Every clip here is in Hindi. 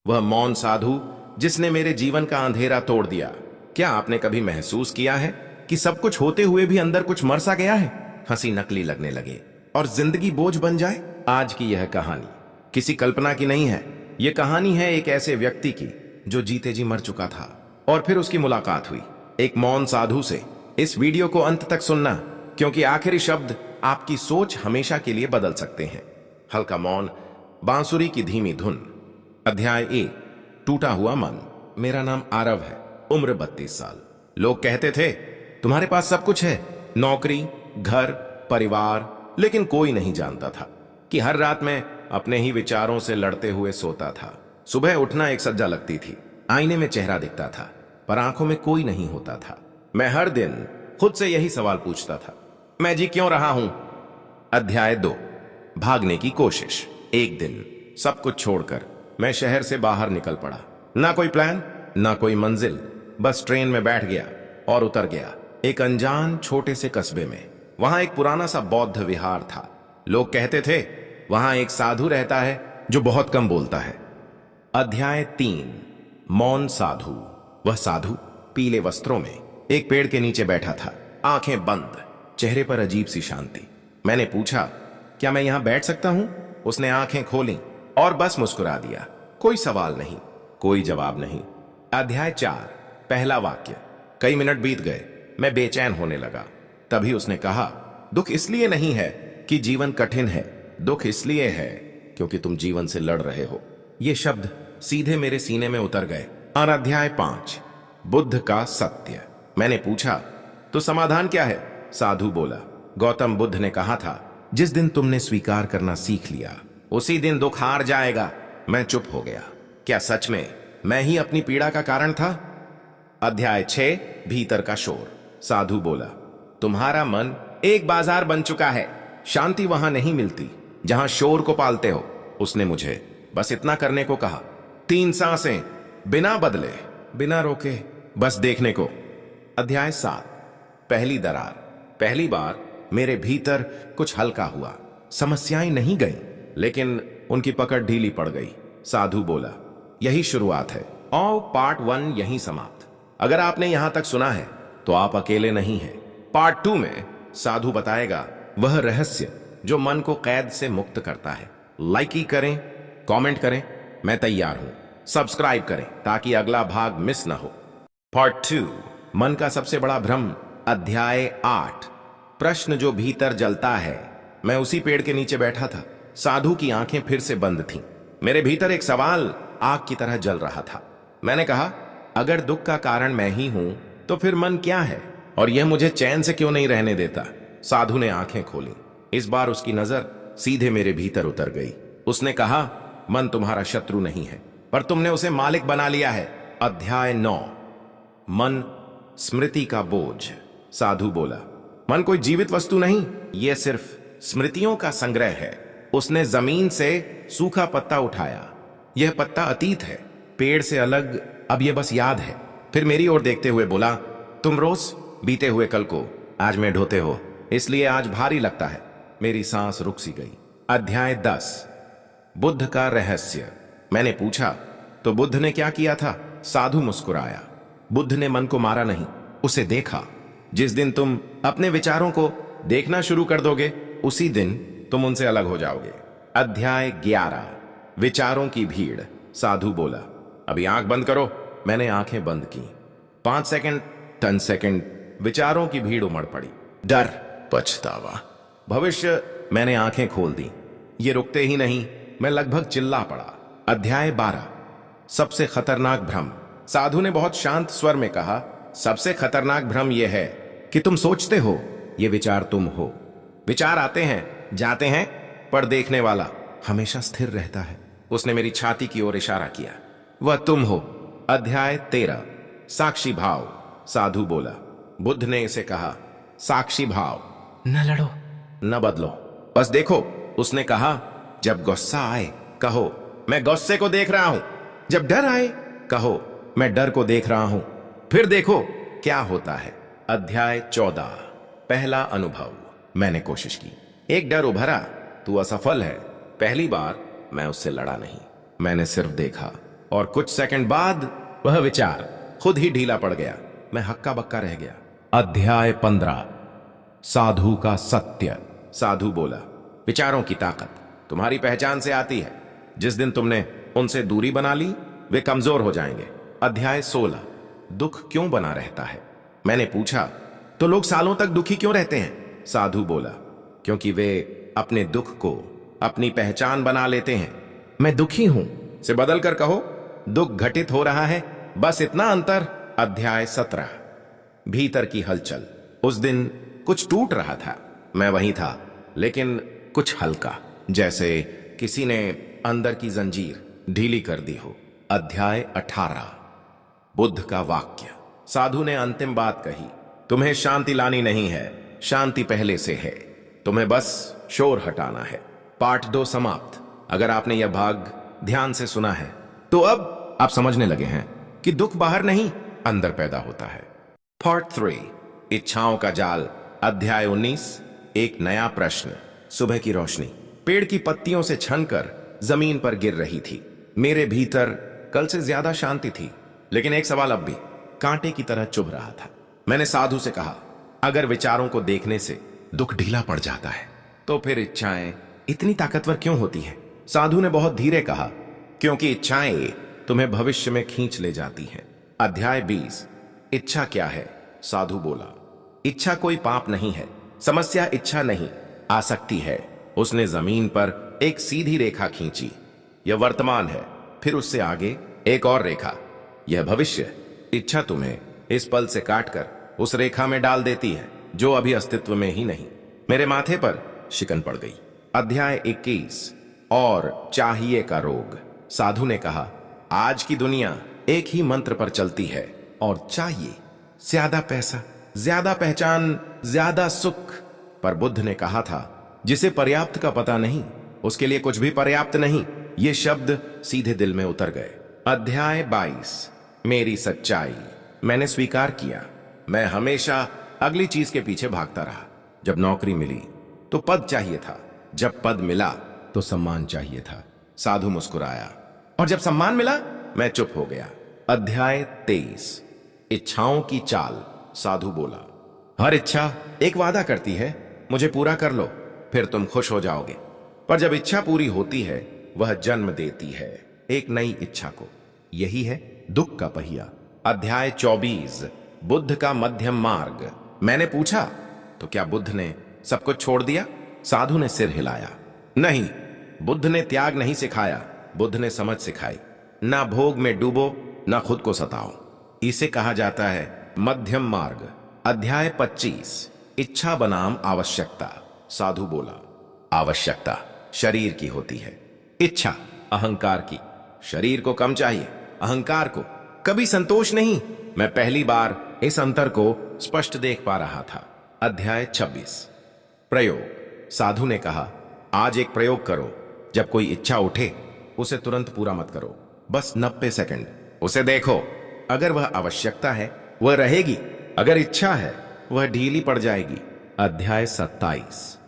वह मौन साधु जिसने मेरे जीवन का अंधेरा तोड़ दिया। क्या आपने कभी महसूस किया है कि सब कुछ होते हुए भी अंदर कुछ मर सा गया है? हंसी नकली लगने लगे और जिंदगी बोझ बन जाए। आज की यह कहानी किसी कल्पना की नहीं है। यह कहानी है एक ऐसे व्यक्ति की जो जीते जी मर चुका था और फिर उसकी मुलाकात हुई एक मौन साधु से। इस वीडियो को अंत तक सुनना, क्योंकि आखिरी शब्द आपकी सोच हमेशा के लिए बदल सकते हैं। हल्का मौन, बांसुरी की धीमी धुन। अध्याय 1, टूटा हुआ मन। मेरा नाम आरव है, उम्र 32 साल। लोग कहते थे तुम्हारे पास सब कुछ है, नौकरी, घर, परिवार, लेकिन कोई नहीं जानता था कि हर रात मैं अपने ही विचारों से लड़ते हुए सोता था। सुबह उठना एक सज्जा लगती थी, आईने में चेहरा दिखता था पर आंखों में कोई नहीं होता था। मैं हर दिन खुद से यही सवाल पूछता था, मैं जी क्यों रहा हूं? अध्याय 2, भागने की कोशिश। एक दिन सब कुछ छोड़कर मैं शहर से बाहर निकल पड़ा। ना कोई प्लान, ना कोई मंजिल, बस ट्रेन में बैठ गया और उतर गया एक अनजान छोटे से कस्बे में। वहां एक पुराना सा बौद्ध विहार था। लोग कहते थे वहां एक साधु रहता है जो बहुत कम बोलता है। अध्याय 3, मौन साधु। वह साधु पीले वस्त्रों में एक पेड़ के नीचे बैठा था, आंखें बंद, चेहरे पर अजीब सी शांति। मैंने पूछा, क्या मैं यहां बैठ सकता हूं? उसने आंखें खोली और बस मुस्कुरा दिया। कोई सवाल नहीं, कोई जवाब नहीं। अध्याय 4, पहला वाक्य। कई मिनट बीत गए, मैं बेचैन होने लगा। तभी उसने कहा, दुख इसलिए नहीं है कि जीवन कठिन है, दुख इसलिए है क्योंकि तुम जीवन से लड़ रहे हो। ये शब्द सीधे मेरे सीने में उतर गए। और अध्याय 5, बुद्ध का सत्य। मैंने पूछा, तो समाधान क्या है? साधु बोला, गौतम बुद्ध ने कहा था, जिस दिन तुमने स्वीकार करना सीख लिया उसी दिन दुख हार जाएगा। मैं चुप हो गया। क्या सच में मैं ही अपनी पीड़ा का कारण था? अध्याय 6, भीतर का शोर। साधु बोला, तुम्हारा मन एक बाजार बन चुका है। शांति वहां नहीं मिलती जहां शोर को पालते हो। उसने मुझे बस इतना करने को कहा, 3 सांसें, बिना बदले, बिना रोके, बस देखने को। अध्याय 7, पहली दरार। पहली बार मेरे भीतर कुछ हल्का हुआ। समस्याएं नहीं गईं, लेकिन उनकी पकड़ ढीली पड़ गई। साधु बोला, यही शुरुआत है और पार्ट 1 यहीं समाप्त। अगर आपने यहां तक सुना है तो आप अकेले नहीं हैं। पार्ट 2 में साधु बताएगा वह रहस्य जो मन को कैद से मुक्त करता है। लाइक ही करें, कमेंट करें, मैं तैयार हूं। सब्सक्राइब करें ताकि अगला भाग मिस ना हो। पार्ट 2, मन का सबसे बड़ा भ्रम। अध्याय 8, प्रश्न जो भीतर जलता है। मैं उसी पेड़ के नीचे बैठा था। साधु की आंखें फिर से बंद थीं। मेरे भीतर एक सवाल आग की तरह जल रहा था। मैंने कहा, अगर दुख का कारण मैं ही हूं तो फिर मन क्या है और यह मुझे चैन से क्यों नहीं रहने देता? साधु ने आंखें खोली। इस बार उसकी नजर सीधे मेरे भीतर उतर गई। उसने कहा, मन तुम्हारा शत्रु नहीं है, पर तुमने उसे मालिक बना लिया है। अध्याय 9, मन स्मृति का बोझ। साधु बोला, मन कोई जीवित वस्तु नहीं, यह सिर्फ स्मृतियों का संग्रह है। उसने जमीन से सूखा पत्ता उठाया। यह पत्ता अतीत है, पेड़ से अलग, अब यह बस याद है। फिर मेरी ओर देखते हुए बोला, तुम रोज बीते हुए कल को आज में ढोते हो, इसलिए आज भारी लगता है। मेरी सांस रुक सी गई। अध्याय 10, बुद्ध का रहस्य। मैंने पूछा, तो बुद्ध ने क्या किया था? साधु मुस्कुराया, बुद्ध ने मन को मारा नहीं, उसे देखा। जिस दिन तुम अपने विचारों को देखना शुरू कर दोगे उसी दिन तुम उनसे अलग हो जाओगे। अध्याय 11, विचारों की भीड़। साधु बोला, अभी आंख बंद करो। मैंने आंखें बंद की। 5 सेकंड, 10 सेकंड, विचारों की भीड़ उमड़ पड़ी। डर, पछतावा, भविष्य। मैंने आंखें खोल दी। ये रुकते ही नहीं, मैं लगभग चिल्ला पड़ा। अध्याय 12, सबसे खतरनाक भ्रम। साधु ने बहुत शांत स्वर में कहा, सबसे खतरनाक भ्रम यह है कि तुम सोचते हो ये विचार तुम हो। विचार आते हैं, जाते हैं, पर देखने वाला हमेशा स्थिर रहता है। उसने मेरी छाती की ओर इशारा किया, वह तुम हो। अध्याय 13, साक्षी भाव। साधु बोला, बुद्ध ने इसे कहा, साक्षी भाव। न लड़ो, न बदलो, बस देखो। उसने कहा, जब गुस्सा आए कहो, मैं गुस्से को देख रहा हूं। जब डर आए कहो, मैं डर को देख रहा हूं। फिर देखो क्या होता है। अध्याय 14, पहला अनुभव। मैंने कोशिश की, एक डर उभरा, तू असफल है। पहली बार मैं उससे लड़ा नहीं, मैंने सिर्फ देखा। और कुछ सेकंड बाद वह विचार खुद ही ढीला पड़ गया। मैं हक्का बक्का रह गया। अध्याय 15 साधु का सत्य। साधु बोला, विचारों की ताकत तुम्हारी पहचान से आती है। जिस दिन तुमने उनसे दूरी बना ली वे कमजोर हो जाएंगे। अध्याय 16 दुख क्यों बना रहता है। मैंने पूछा, तो लोग सालों तक दुखी क्यों रहते हैं। साधु बोला, क्योंकि वे अपने दुख को अपनी पहचान बना लेते हैं। मैं दुखी हूं से बदल कर कहो, दुख घटित हो रहा है, बस इतना अंतर। अध्याय 17 भीतर की हलचल। उस दिन कुछ टूट रहा था। मैं वहीं था, लेकिन कुछ हल्का, जैसे किसी ने अंदर की जंजीर ढीली कर दी हो। अध्याय 18 बुद्ध का वाक्य। साधु ने अंतिम बात कही, तुम्हें शांति लानी नहीं है, शांति पहले से है, तुम्हें बस शोर हटाना है। पार्ट 2 समाप्त। अगर आपने यह भाग ध्यान से सुना है तो अब आप समझने लगे हैं कि दुख बाहर नहीं अंदर पैदा होता है। पार्ट 3 इच्छाओं का जाल। अध्याय 19 एक नया प्रश्न। सुबह की रोशनी पेड़ की पत्तियों से छनकर जमीन पर गिर रही थी। मेरे भीतर कल से ज्यादा शांति थी, लेकिन एक सवाल अब भी कांटे की तरह चुभ रहा था। मैंने साधु से कहा, अगर विचारों को देखने से दुख ढीला पड़ जाता है तो फिर इच्छाएं इतनी ताकतवर क्यों होती हैं। साधु ने बहुत धीरे कहा, क्योंकि इच्छाएं तुम्हें भविष्य में खींच ले जाती हैं। अध्याय 20 इच्छा क्या है। साधु बोला, इच्छा कोई पाप नहीं है, समस्या इच्छा नहीं आसक्ति है। उसने जमीन पर एक सीधी रेखा खींची, यह वर्तमान है, फिर उससे आगे एक और रेखा, यह भविष्य। इच्छा तुम्हें इस पल से काटकर उस रेखा में डाल देती है जो अभी अस्तित्व में ही नहीं। मेरे माथे पर शिकन पड़ गई। अध्याय 21 और चाहिए का रोग। साधु ने कहा, आज की दुनिया एक ही मंत्र पर चलती है और चाहिए ज्यादा पैसा, ज्यादा पहचान, ज्यादा सुख। पर बुद्ध ने कहा था, जिसे पर्याप्त का पता नहीं उसके लिए कुछ भी पर्याप्त नहीं। ये शब्द सीधे दिल में उतर गए। अध्याय 22 मेरी सच्चाई। मैंने स्वीकार किया, मैं हमेशा अगली चीज के पीछे भागता रहा। जब नौकरी मिली तो पद चाहिए था, जब पद मिला तो सम्मान चाहिए था। साधु मुस्कुराया, और जब सम्मान मिला मैं चुप हो गया। अध्याय 23 इच्छाओं की चाल। साधु बोला, हर इच्छा एक वादा करती है, मुझे पूरा कर लो फिर तुम खुश हो जाओगे। पर जब इच्छा पूरी होती है वह जन्म देती है एक नई इच्छा को। यही है दुख का पहिया। अध्याय 24 बुद्ध का मध्यम मार्ग। मैंने पूछा, तो क्या बुद्ध ने सब कुछ छोड़ दिया। साधु ने सिर हिलाया, नहीं, बुद्ध ने त्याग नहीं सिखाया, बुद्ध ने समझ सिखाई। ना भोग में डूबो, ना खुद को सताओ, इसे कहा जाता है मध्यम मार्ग। अध्याय 25 इच्छा बनाम आवश्यकता। साधु बोला, आवश्यकता शरीर की होती है, इच्छा अहंकार की। शरीर को कम चाहिए, अहंकार को कभी संतोष नहीं। मैं पहली बार इस अंतर को स्पष्ट देख पा रहा था। अध्याय 26 प्रयोग। साधु ने कहा, आज एक प्रयोग करो, जब कोई इच्छा उठे उसे तुरंत पूरा मत करो, बस 90 सेकंड उसे देखो। अगर वह आवश्यकता है वह रहेगी, अगर इच्छा है वह ढीली पड़ जाएगी। अध्याय 27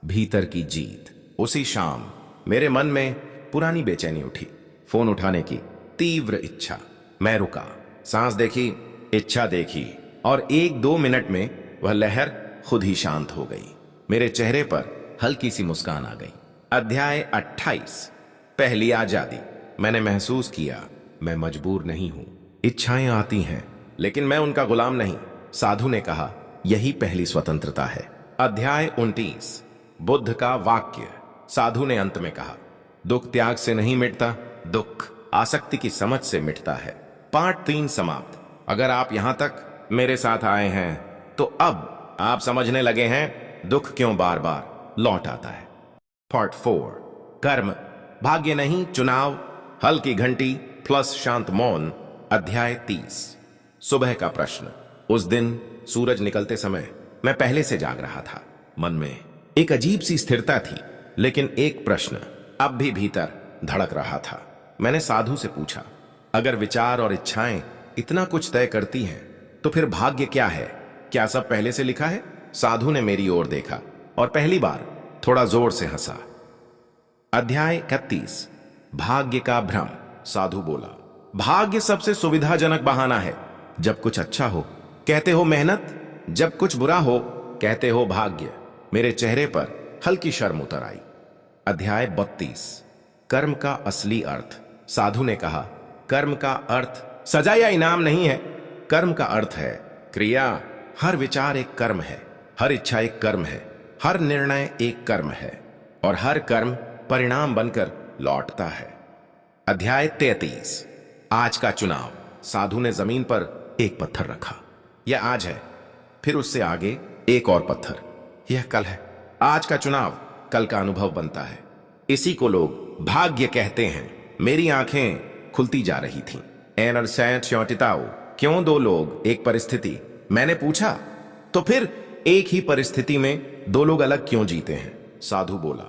भीतर की जीत। उसी शाम मेरे मन में पुरानी बेचैनी उठी, फोन उठाने की तीव्र इच्छा। मैं रुका, सांस देखी, इच्छा देखी, और 1-2 मिनट में वह लहर खुद ही शांत हो गई। मेरे चेहरे पर हल्की सी मुस्कान आ गई। अध्याय 28 पहली आजादी। मैंने महसूस किया मैं मजबूर नहीं हूं। इच्छाएं आती हैं लेकिन मैं उनका गुलाम नहीं। साधु ने कहा, यही पहली स्वतंत्रता है। अध्याय 29 बुद्ध का वाक्य। साधु ने अंत में कहा, दुख त्याग से नहीं मिटता, दुख आसक्ति की समझ से मिटता है। पार्ट 3 समाप्त। अगर आप यहां तक मेरे साथ आए हैं तो अब आप समझने लगे हैं दुख क्यों बार बार लौट आता है। पार्ट 4 कर्म, भाग्य नहीं चुनाव, हल की घंटी प्लस शांत मौन। अध्याय 30 सुबह का प्रश्न। उस दिन सूरज निकलते समय मैं पहले से जाग रहा था। मन में एक अजीब सी स्थिरता थी, लेकिन एक प्रश्न अब भी भीतर धड़क रहा था। मैंने साधु से पूछा, अगर विचार और इच्छाएं इतना कुछ तय करती हैं तो फिर भाग्य क्या है? क्या सब पहले से लिखा है? साधु ने मेरी ओर देखा और पहली बार थोड़ा जोर से हंसा। अध्याय 31 भाग्य का भ्रम। साधु बोला, भाग्य सबसे सुविधाजनक बहाना है। जब कुछ अच्छा हो कहते हो मेहनत, जब कुछ बुरा हो कहते हो भाग्य। मेरे चेहरे पर हल्की शर्म उतर आई। अध्याय 32। कर्म का असली अर्थ। साधु ने कहा, कर्म का अर्थ सजा या इनाम नहीं है। कर्म का अर्थ है क्रिया। हर विचार एक कर्म है, हर इच्छा एक कर्म है, हर निर्णय एक कर्म है और हर कर्म परिणाम बनकर लौटता है। अध्याय 33। आज का चुनाव। साधु ने जमीन पर एक पत्थर रखा। यह आज है। फिर उससे आगे एक और पत्थर। यह कल है। आज का चुनाव कल का अनुभव बनता है। इसी को लोग भाग्य कहते हैं। मेरी आंखें खुलती जा रही थीं। एनर सैट श्योटिताओ, क्यों दो लोग एक परिस्थिति? मैंने पूछा। तो फिर एक ही परिस्थिति में दो लोग अलग क्यों जीते हैं? साधु बोला,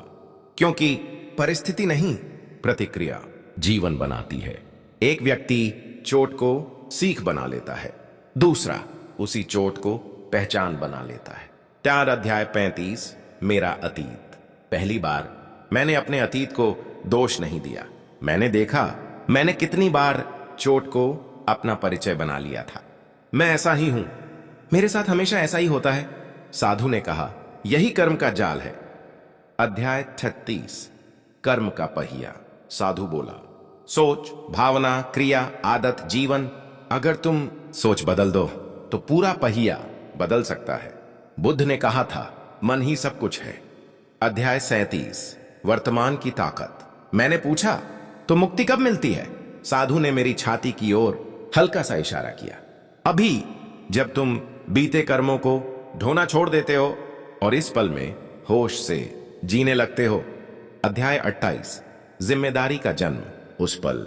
क्योंकि परिस्थिति नहीं, प्रतिक्रिया जीवन बनाती है। एक व्यक्ति चोट को सीख बना लेता है, दूसरा उसी चोट को पहचान बना लेता है। 4 अध्याय 35। मेरा अतीत। पहली बार मैंने अपने अतीत को दोष नहीं दिया। मैंने देखा मैंने कितनी बार चोट को अपना परिचय बना लिया था। मैं ऐसा ही हूं, मेरे साथ हमेशा ऐसा ही होता है। साधु ने कहा, यही कर्म का जाल है। अध्याय 36। कर्म का पहिया। साधु बोला, सोच, भावना, क्रिया, आदत, जीवन। अगर तुम सोच बदल दो तो पूरा पहिया बदल सकता है। बुद्ध ने कहा था, मन ही सब कुछ है। अध्याय 37। वर्तमान की ताकत। मैंने पूछा, तो मुक्ति कब मिलती है? साधु ने मेरी छाती की ओर हल्का सा इशारा किया। अभी, जब तुम बीते कर्मों को ढोना छोड़ देते हो और इस पल में होश से जीने लगते हो। अध्याय 28। जिम्मेदारी का जन्म। उस पल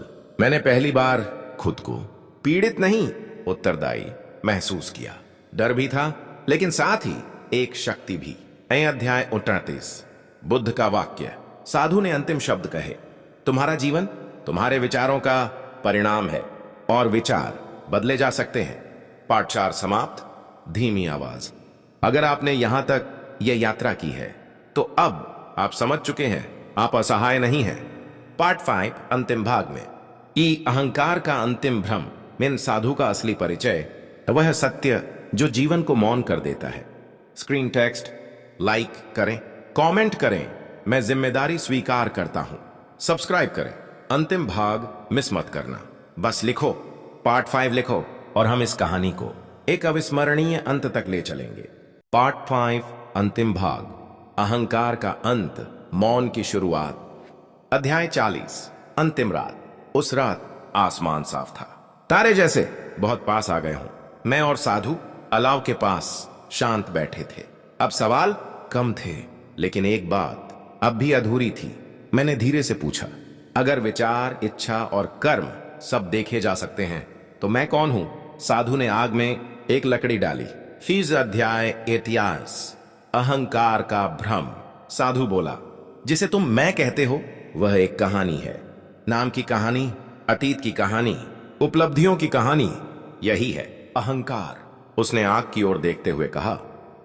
मैंने पहली बार खुद को पीड़ित नहीं, उत्तरदायी महसूस किया। डर भी था, लेकिन साथ ही एक शक्ति भी। अध्याय 29। बुद्ध का वाक्य। साधु ने अंतिम शब्द कहे, तुम्हारा जीवन तुम्हारे विचारों का परिणाम है और विचार बदले जा सकते हैं। पार्ट 4 समाप्त। धीमी आवाज। अगर आपने यहां तक यह यात्रा की है तो अब आप समझ चुके हैं, आप असहाय नहीं हैं। पार्ट 5 अंतिम भाग में अहंकार का अंतिम भ्रम में साधु का असली परिचय, वह सत्य जो जीवन को मौन कर देता है। स्क्रीन टेक्स्ट लाइक करें, कमेंट करें। मैं जिम्मेदारी स्वीकार करता हूं। सब्सक्राइब करें। अंतिम भाग मिस मत करना। बस लिखो, पार्ट 5 लिखो और हम इस कहानी को एक अविस्मरणीय अंत तक ले चलेंगे। पार्ट 5 अंतिम भाग। अहंकार का अंत, मौन की शुरुआत। अध्याय 40। अंतिम रात। उस रात आसमान साफ था, तारे जैसे बहुत पास आ गए हों। मैं और साधु अलाव के पास शांत बैठे थे। अब सवाल कम थे, लेकिन एक बात अब भी अधूरी थी। मैंने धीरे से पूछा, अगर विचार, इच्छा और कर्म सब देखे जा सकते हैं तो मैं कौन हूं? साधु ने आग में एक लकड़ी डाली। फीज अध्याय 21। अहंकार का भ्रम। साधु बोला, जिसे तुम मैं कहते हो वह एक कहानी है। नाम की कहानी, अतीत की कहानी, उपलब्धियों की कहानी, यही है अहंकार। उसने आग की ओर देखते हुए कहा,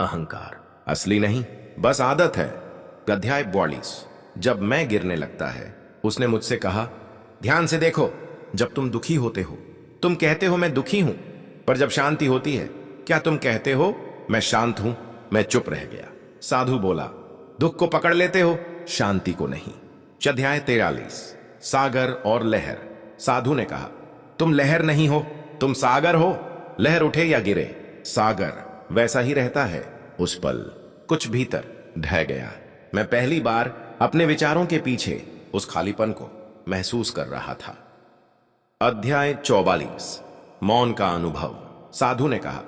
अहंकार असली नहीं, बस आदत है। अध्याय 42। जब मैं गिरने लगता है। उसने मुझसे कहा, ध्यान से देखो, जब तुम दुखी होते हो तुम कहते हो मैं दुखी हूं, पर जब शांति होती है क्या तुम कहते हो मैं शांत हूं? मैं चुप रह गया। साधु बोला, दुख को पकड़ लेते हो, शांति को नहीं। अध्याय 43। सागर और लहर। साधु ने कहा, तुम लहर नहीं हो, तुम सागर हो। लहर उठे या गिरे, सागर वैसा ही रहता है। उस पल कुछ भीतर ढह गया। मैं पहली बार अपने विचारों के पीछे उस खालीपन को महसूस कर रहा था। अध्याय 44। मौन का अनुभव। साधु ने कहा,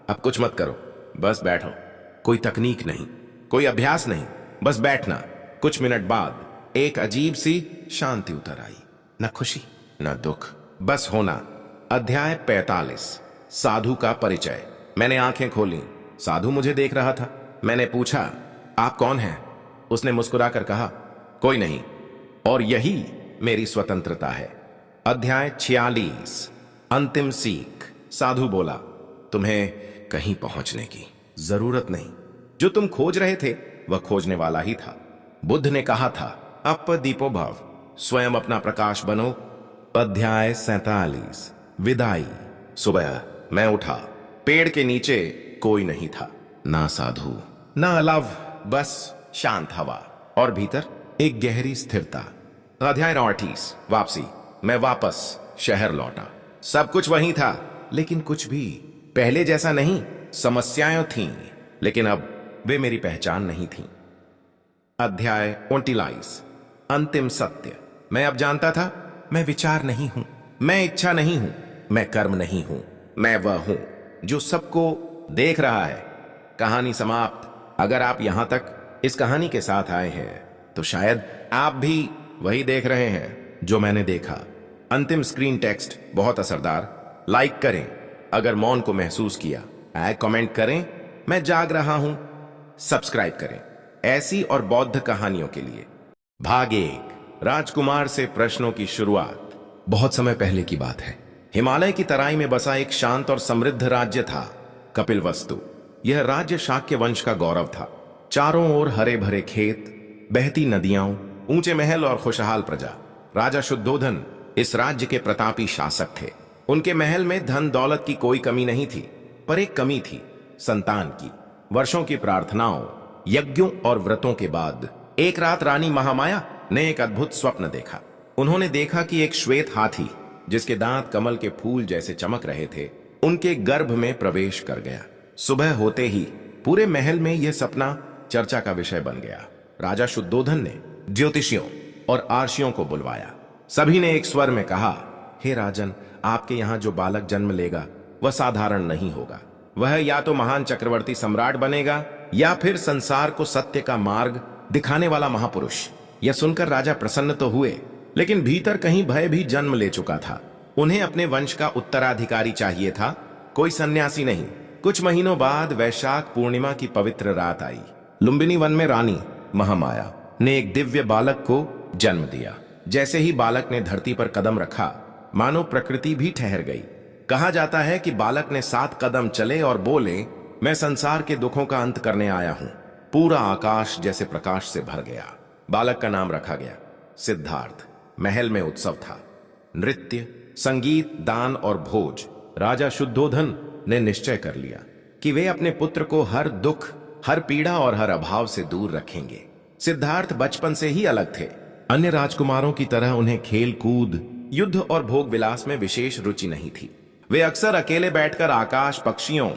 अब कुछ मत करो, बस बैठो। कोई तकनीक नहीं, कोई अभ्यास नहीं, बस बैठना। कुछ मिनट बाद एक अजीब सी शांति उतर आई। न खुशी न दुख, बस होना। अध्याय 45। साधु का परिचय। मैंने आंखें खोली। साधु मुझे देख रहा था। मैंने पूछा, आप कौन हैं? उसने मुस्कुराकर कहा, कोई नहीं, और यही मेरी स्वतंत्रता है। अध्याय 46। अंतिम सीख। साधु बोला, तुम्हें कहीं पहुंचने की जरूरत नहीं। जो तुम खोज रहे थे वह खोजने वाला ही था। बुद्ध ने कहा था, अप दीपो भव, स्वयं अपना प्रकाश बनो। अध्याय 47 विदाई। सुबह मैं उठा। पेड़ के नीचे कोई नहीं था, ना साधु ना अलव, बस शांत हवा और भीतर एक गहरी स्थिरता। अध्याय 38 वापसी। मैं वापस शहर लौटा। सब कुछ वही था, लेकिन कुछ भी पहले जैसा नहीं। समस्याएं थीं, लेकिन अब वे मेरी पहचान नहीं थीं। अध्याय 39 अंतिम सत्य। मैं अब जानता था, मैं विचार नहीं हूं, मैं इच्छा नहीं हूं, मैं कर्म नहीं हूं, मैं वह हूं जो सबको देख रहा है। कहानी समाप्त। अगर आप यहां तक इस कहानी के साथ आए हैं तो शायद आप भी वही देख रहे हैं जो मैंने देखा। अंतिम स्क्रीन टेक्स्ट बहुत असरदार। लाइक करें अगर मौन को महसूस किया, कमेंट करें मैं जाग रहा हूं, सब्सक्राइब करें ऐसी और बौद्ध कहानियों के लिए। भाग 1 राजकुमार से प्रश्नों की शुरुआत। बहुत समय पहले की बात है। हिमालय की तराई में बसा एक शांत और समृद्ध राज्य था, कपिलवस्तु। यह राज्य शाक्य वंश का गौरव था। चारों ओर हरे भरे खेत, बहती नदियां, ऊंचे महल और खुशहाल प्रजा। राजा शुद्धोधन इस राज्य के प्रतापी शासक थे। उनके महल में धन दौलत की कोई कमी नहीं थी, पर एक कमी थी, संतान की। वर्षों की प्रार्थनाओं, यज्ञों और व्रतों के बाद एक रात रानी महामाया ने एक अद्भुत स्वप्न देखा। उन्होंने देखा कि एक श्वेत हाथी, जिसके दांत कमल के फूल जैसे चमक रहे थे, उनके गर्भ में प्रवेश कर गया। सुबह होते ही पूरे महल में यह सपना चर्चा का विषय बन गया। राजा शुद्धोधन ने ज्योतिषियों और आर्षियों को बुलवाया। सभी ने एक स्वर में कहा, हे राजन, आपके यहां जो बालक जन्म लेगा वह साधारण नहीं होगा। वह या तो महान चक्रवर्ती सम्राट बनेगा या फिर संसार को सत्य का मार्ग दिखाने वाला महापुरुष। यह सुनकर राजा प्रसन्न तो हुए, लेकिन भीतर कहीं भय भी जन्म ले चुका था। उन्हें अपने वंश का उत्तराधिकारी चाहिए था, कोई सन्यासी नहीं। कुछ महीनों बाद वैशाख पूर्णिमा की पवित्र रात आई। लुंबिनी वन में रानी महामाया ने एक दिव्य बालक को जन्म दिया। जैसे ही बालक ने धरती पर कदम रखा, मानो प्रकृति भी ठहर गई। कहा जाता है कि बालक ने 7 कदम चले और बोले, मैं संसार के दुखों का अंत करने आया हूं। पूरा आकाश जैसे प्रकाश से भर गया। बालक का नाम रखा गया सिद्धार्थ। महल में उत्सव था, नृत्य, संगीत, दान और भोज। राजा शुद्धोधन ने निश्चय कर लिया कि वे अपने पुत्र को हर दुख, हर पीड़ा और हर अभाव से दूर रखेंगे। सिद्धार्थ बचपन से ही अलग थे। अन्य राजकुमारों की तरह उन्हें खेल कूद, युद्ध और भोग विलास में विशेष रुचि नहीं थी। वे अक्सर अकेले बैठकर आकाश, पक्षियों,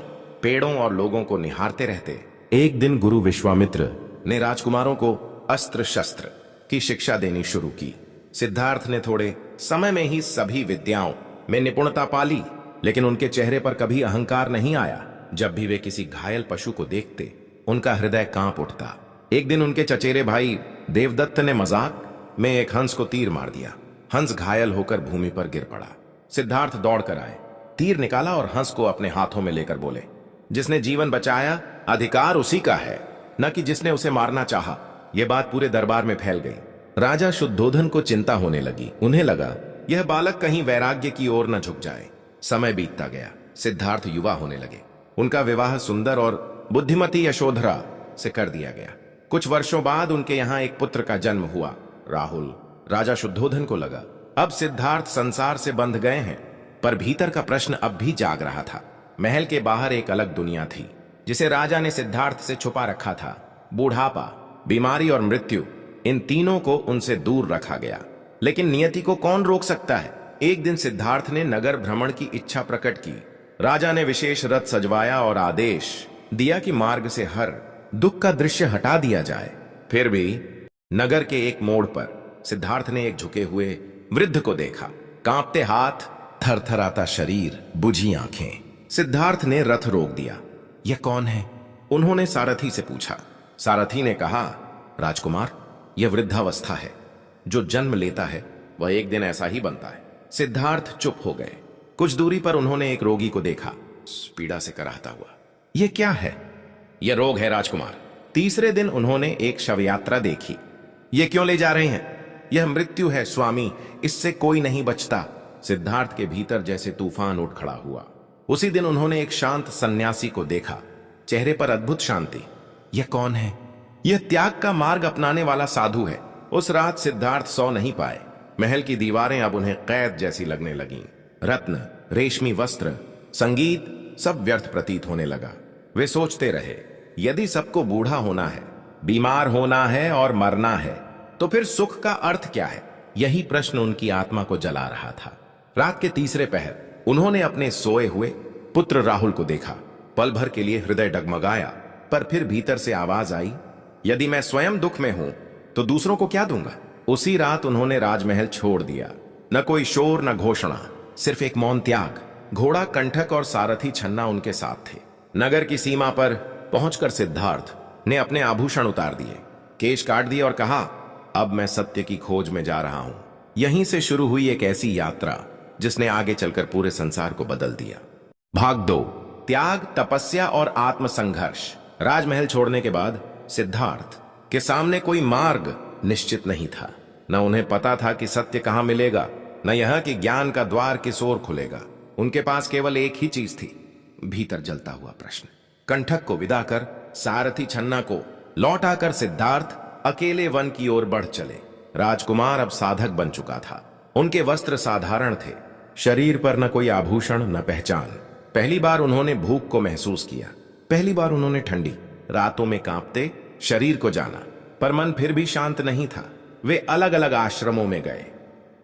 पेड़ों और लोगों को निहारते रहते। एक दिन गुरु विश्वामित्र ने राजकुमारों को अस्त्र शस्त्र की शिक्षा देनी शुरू की। सिद्धार्थ ने थोड़े समय में ही सभी विद्याओं में निपुणता पाली, लेकिन उनके चेहरे पर कभी अहंकार नहीं आया। जब भी वे किसी घायल पशु को देखते, उनका हृदय कांप उठता। एक दिन उनके चचेरे भाई देवदत्त ने मजाक में एक हंस को तीर मार दिया। हंस घायल होकर भूमि पर गिर पड़ा। सिद्धार्थ दौड़कर आए, तीर निकाला और हंस को अपने हाथों में लेकर बोले, जिसने जीवन बचाया अधिकार उसी का है, न कि जिसने उसे मारना चाहा। यह बात पूरे दरबार में फैल गई। राजा शुद्धोधन को चिंता होने लगी। उन्हें लगा यह बालक कहीं वैराग्य की ओर न झुक जाए। समय बीतता गया। सिद्धार्थ युवा होने लगे। उनका विवाह सुंदर और बुद्धिमती यशोधरा से कर दिया गया। कुछ वर्षों बाद उनके यहां एक पुत्र का जन्म हुआ, राहुल। राजा शुद्धोधन को लगा अब सिद्धार्थ संसार से बंध गए हैं, पर भीतर का प्रश्न अब भी जाग रहा था। महल के बाहर एक अलग दुनिया थी, जिसे राजा ने सिद्धार्थ से छुपा रखा था। बूढ़ापा, बीमारी और मृत्यु, इन तीनों को उनसे दूर रखा गया। लेकिन नियति को कौन रोक सकता है। एक दिन सिद्धार्थ ने नगर भ्रमण की इच्छा प्रकट की। राजा ने विशेष रथ सजवाया और आदेश दिया कि मार्ग से हर दुख का दृश्य हटा दिया जाए। फिर भी नगर के एक मोड़ पर सिद्धार्थ ने एक झुके हुए वृद्ध को देखा। कांपते हाथ, थरथराता शरीर, बुझी आंखें। सिद्धार्थ ने रथ रोक दिया। यह कौन है? उन्होंने सारथी से पूछा। सारथी ने कहा, राजकुमार, यह वृद्धावस्था है। जो जन्म लेता है वह एक दिन ऐसा ही बनता है। सिद्धार्थ चुप हो गए। कुछ दूरी पर उन्होंने एक रोगी को देखा, पीड़ा से कराहता हुआ। यह क्या है? यह रोग है राजकुमार। तीसरे दिन उन्होंने एक शवयात्रा देखी। यह क्यों ले जा रहे हैं? यह मृत्यु है स्वामी, इससे कोई नहीं बचता। सिद्धार्थ के भीतर जैसे तूफान उठ खड़ा हुआ। उसी दिन उन्होंने एक शांत सन्यासी को देखा, चेहरे पर अद्भुत शांति। यह कौन है? यह त्याग का मार्ग अपनाने वाला साधु है। उस रात सिद्धार्थ सो नहीं पाए। महल की दीवारें अब उन्हें कैद जैसी लगने लगीं। रत्न, रेशमी वस्त्र, संगीत सब व्यर्थ प्रतीत होने लगा। वे सोचते रहे, यदि सबको बूढ़ा होना है, बीमार होना है और मरना है, तो फिर सुख का अर्थ क्या है? यही प्रश्न उनकी आत्मा को जला रहा था। रात के तीसरे पहर उन्होंने अपने सोए हुए पुत्र राहुल को देखा। पल भर के लिए हृदय डगमगाया, पर फिर भीतर से आवाज आई, यदि मैं स्वयं दुख में हूं तो दूसरों को क्या दूंगा? उसी रात उन्होंने राजमहल छोड़ दिया। न कोई शोर न घोषणा, सिर्फ एक मौन त्याग। घोड़ा, कंठक और सारथी छन्ना उनके साथ थे। नगर की सीमा पर पहुंचकर सिद्धार्थ ने अपने आभूषण उतार दिए, केश काट दिए और कहा, अब मैं सत्य की खोज में जा रहा हूं। यहीं से शुरू हुई एक ऐसी यात्रा जिसने आगे चलकर पूरे संसार को बदल दिया। भाग 2, त्याग, तपस्या और आत्मसंघर्ष। राजमहल छोड़ने के बाद सिद्धार्थ के सामने कोई मार्ग निश्चित नहीं था। न उन्हें पता था कि सत्य कहां मिलेगा, न यह कि ज्ञान का द्वार किस ओर खुलेगा। उनके पास केवल एक ही चीज थी, भीतर जलता हुआ प्रश्न। कंठक को विदा कर, सारथी छन्ना को लौटाकर सिद्धार्थ अकेले वन की ओर बढ़ चले। राजकुमार अब साधक बन चुका था। उनके वस्त्र साधारण थे, शरीर पर न कोई आभूषण न पहचान। पहली बार उन्होंने भूख को महसूस किया। पहली बार उन्होंने ठंडी रातों में कांपते शरीर को जाना, पर मन फिर भी शांत नहीं था। वे अलग अलग आश्रमों में गए।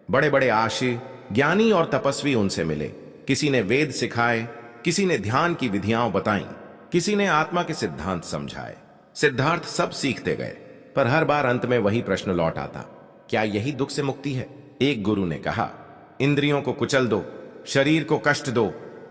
बड़े बड़े आशी, ज्ञानी और तपस्वी उनसे मिले। किसी ने वेद सिखाए, किसी ने ध्यान की विधियां बताईं, किसी ने आत्मा के सिद्धांत समझाए। सिद्धार्थ सब सीखते गए, पर हर बार अंत में वही प्रश्न लौट आता, क्या यही दुख से मुक्ति है? एक गुरु ने कहा, इंद्रियों को कुचल दो, शरीर को कष्ट दो,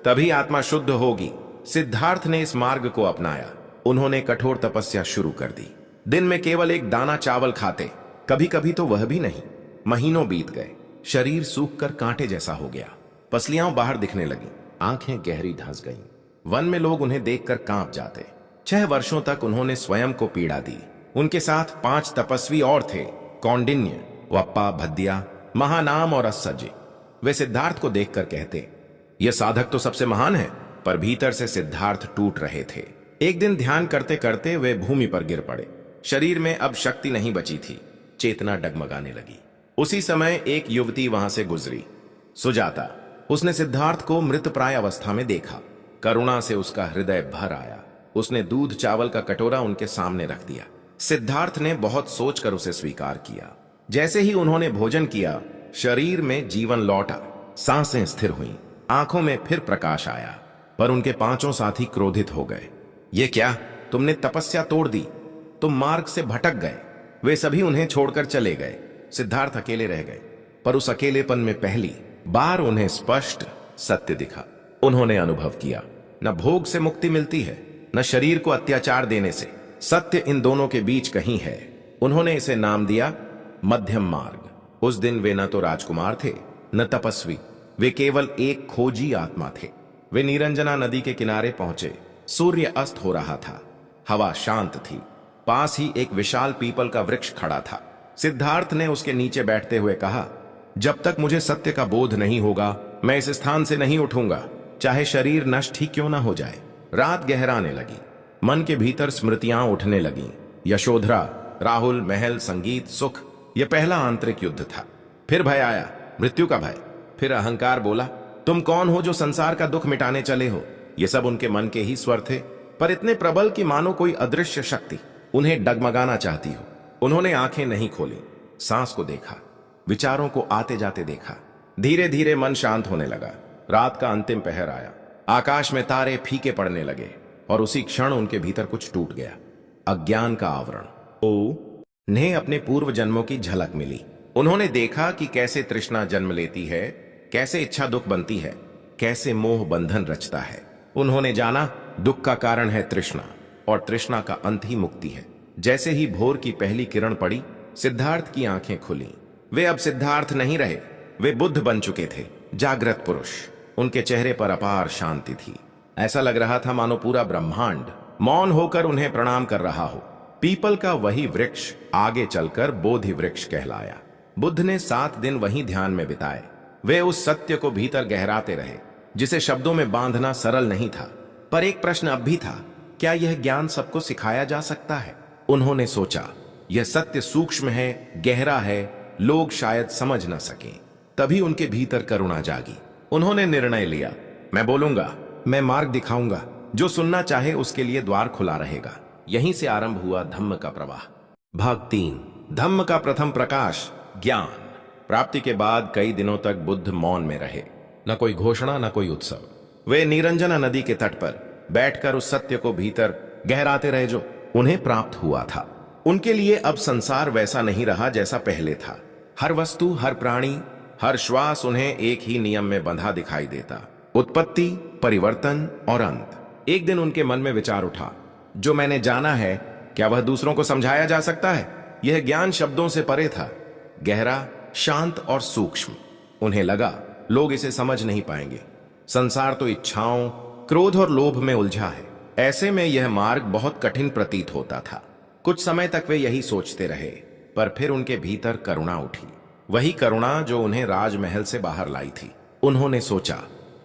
तभी आत्मा शुद्ध होगी। सिद्धार्थ ने इस मार्ग को अपनाया। उन्होंने कठोर तपस्या शुरू कर दी। दिन में केवल एक दाना चावल खाते, कभी कभी तो वह भी नहीं। महीनों बीत गए, शरीर सूखकर कांटे जैसा हो गया। पसलियां बाहर दिखने लगी, आंखें गहरी धंस गईं। वन में लोग उन्हें देखकर कांप जाते। 6 वर्षों तक उन्होंने स्वयं को पीड़ा दी। उनके साथ 5 तपस्वी और थे, कौंडिन्य, वप्पा, भद्दिया, महानाम और अस्सजी। वे सिद्धार्थ को देखकर कहते, यह साधक तो सबसे महान है, पर भीतर से सिद्धार्थ टूट रहे थे। एक दिन ध्यान करते करते वे भूमि पर गिर पड़े। शरीर में अब शक्ति नहीं बची थी, चेतना डगमगाने लगी। उसी समय एक युवती वहां से गुजरी, सुजाता। उसने सिद्धार्थ को मृतप्राय अवस्था में देखा। करुणा से उसका हृदय भर आया। उसने दूध चावल का कटोरा उनके सामने रख दिया। सिद्धार्थ ने बहुत सोचकर उसे स्वीकार किया। जैसे ही उन्होंने भोजन किया, शरीर में जीवन लौटा, सांसें स्थिर हुईं, आंखों में फिर प्रकाश आया। पर उनके 5 साथी क्रोधित हो गए। ये क्या, तुमने तपस्या तोड़ दी, तुम मार्ग से भटक गए। वे सभी उन्हें छोड़कर चले गए। सिद्धार्थ अकेले रह गए, पर उस अकेलेपन में पहली बार उन्हें स्पष्ट सत्य दिखा। उन्होंने अनुभव किया, न भोग से मुक्ति मिलती है, न शरीर को अत्याचार देने से। सत्य इन दोनों के बीच कहीं है। उन्होंने इसे नाम दिया मध्यम मार्ग। उस दिन वे न तो राजकुमार थे, न तपस्वी, वे केवल एक खोजी आत्मा थे। वे निरंजना नदी के किनारे पहुंचे। सूर्य अस्त हो रहा था, हवा शांत थी। पास ही एक विशाल पीपल का वृक्ष खड़ा था। सिद्धार्थ ने उसके नीचे बैठते हुए कहा, जब तक मुझे सत्य का बोध नहीं होगा, मैं इस स्थान से नहीं उठूंगा, चाहे शरीर नष्ट ही क्यों ना हो जाए। रात गहराने लगी। मन के भीतर स्मृतियां उठने लगीं। यशोधरा, राहुल, महल, संगीत, सुख, यह पहला आंतरिक युद्ध था। फिर भय आया, मृत्यु का भय। फिर अहंकार बोला, तुम कौन हो जो संसार का दुख मिटाने चले हो? ये सब उनके मन के ही स्वर थे, पर इतने प्रबल कि मानो कोई अदृश्य शक्ति उन्हें डगमगाना चाहती हो। उन्होंने आंखें नहीं खोली, सांस को देखा, विचारों को आते जाते देखा। धीरे धीरे मन शांत होने लगा। रात का अंतिम पहर आया। आकाश में तारे फीके पड़ने लगे और उसी क्षण उनके भीतर कुछ टूट गया। अज्ञान का आवरण। उन्हें अपने पूर्व जन्मों की झलक मिली। उन्होंने देखा कि कैसे तृष्णा जन्म लेती है, कैसे इच्छा दुख बनती है, कैसे मोह बंधन रचता है। उन्होंने जाना, दुख का कारण है तृष्णा, और तृष्णा का अंत ही मुक्ति है। जैसे ही भोर की पहली किरण पड़ी, सिद्धार्थ की आंखें खुली। वे अब सिद्धार्थ नहीं रहे, वे बुद्ध बन चुके थे, जागृत पुरुष। उनके चेहरे पर अपार शांति थी। ऐसा लग रहा था मानो पूरा ब्रह्मांड मौन होकर उन्हें प्रणाम कर रहा हो। पीपल का वही वृक्ष आगे चलकर बोधि वृक्ष कहलाया। बुद्ध ने 7 दिन वहीं ध्यान में बिताए। वे उस सत्य को भीतर गहराते रहे जिसे शब्दों में बांधना सरल नहीं था। पर एक प्रश्न अब भी था, क्या यह ज्ञान सबको सिखाया जा सकता है? उन्होंने सोचा, यह सत्य सूक्ष्म है, गहरा है, लोग शायद समझ न सकें। तभी उनके भीतर करुणा जागी। उन्होंने निर्णय लिया, मैं बोलूंगा, मैं मार्ग दिखाऊंगा, जो सुनना चाहे उसके लिए द्वार खुला रहेगा। यहीं से आरंभ हुआ धम्म का प्रवाह। भाग 3। धम्म का प्रथम प्रकाश, ज्ञान। प्राप्ति के बाद कई दिनों तक बुद्ध मौन में रहे। न कोई घोषणा, न कोई उत्सव। वे निरंजना नदी के तट पर बैठकर उस सत्य को भीतर गहराते रहे जो उन्हें प्राप्त हुआ था। उनके लिए अब संसार वैसा नहीं रहा जैसा पहले था। हर वस्तु, हर प्राणी, हर श्वास उन्हें एक ही नियम में बंधा दिखाई देता, उत्पत्ति, परिवर्तन और अंत। एक दिन उनके मन में विचार उठा, जो मैंने जाना है, क्या वह दूसरों को समझाया जा सकता है? यह ज्ञान शब्दों से परे था, गहरा, शांत और सूक्ष्म। उन्हें लगा, लोग इसे समझ नहीं पाएंगे। संसार तो इच्छाओं, क्रोध और लोभ में उलझा है। ऐसे में यह मार्ग बहुत कठिन प्रतीत होता था। कुछ समय तक वे यही सोचते रहे, पर फिर उनके भीतर करुणा उठी। वही करुणा जो उन्हें राजमहल से बाहर लाई थी। उन्होंने सोचा,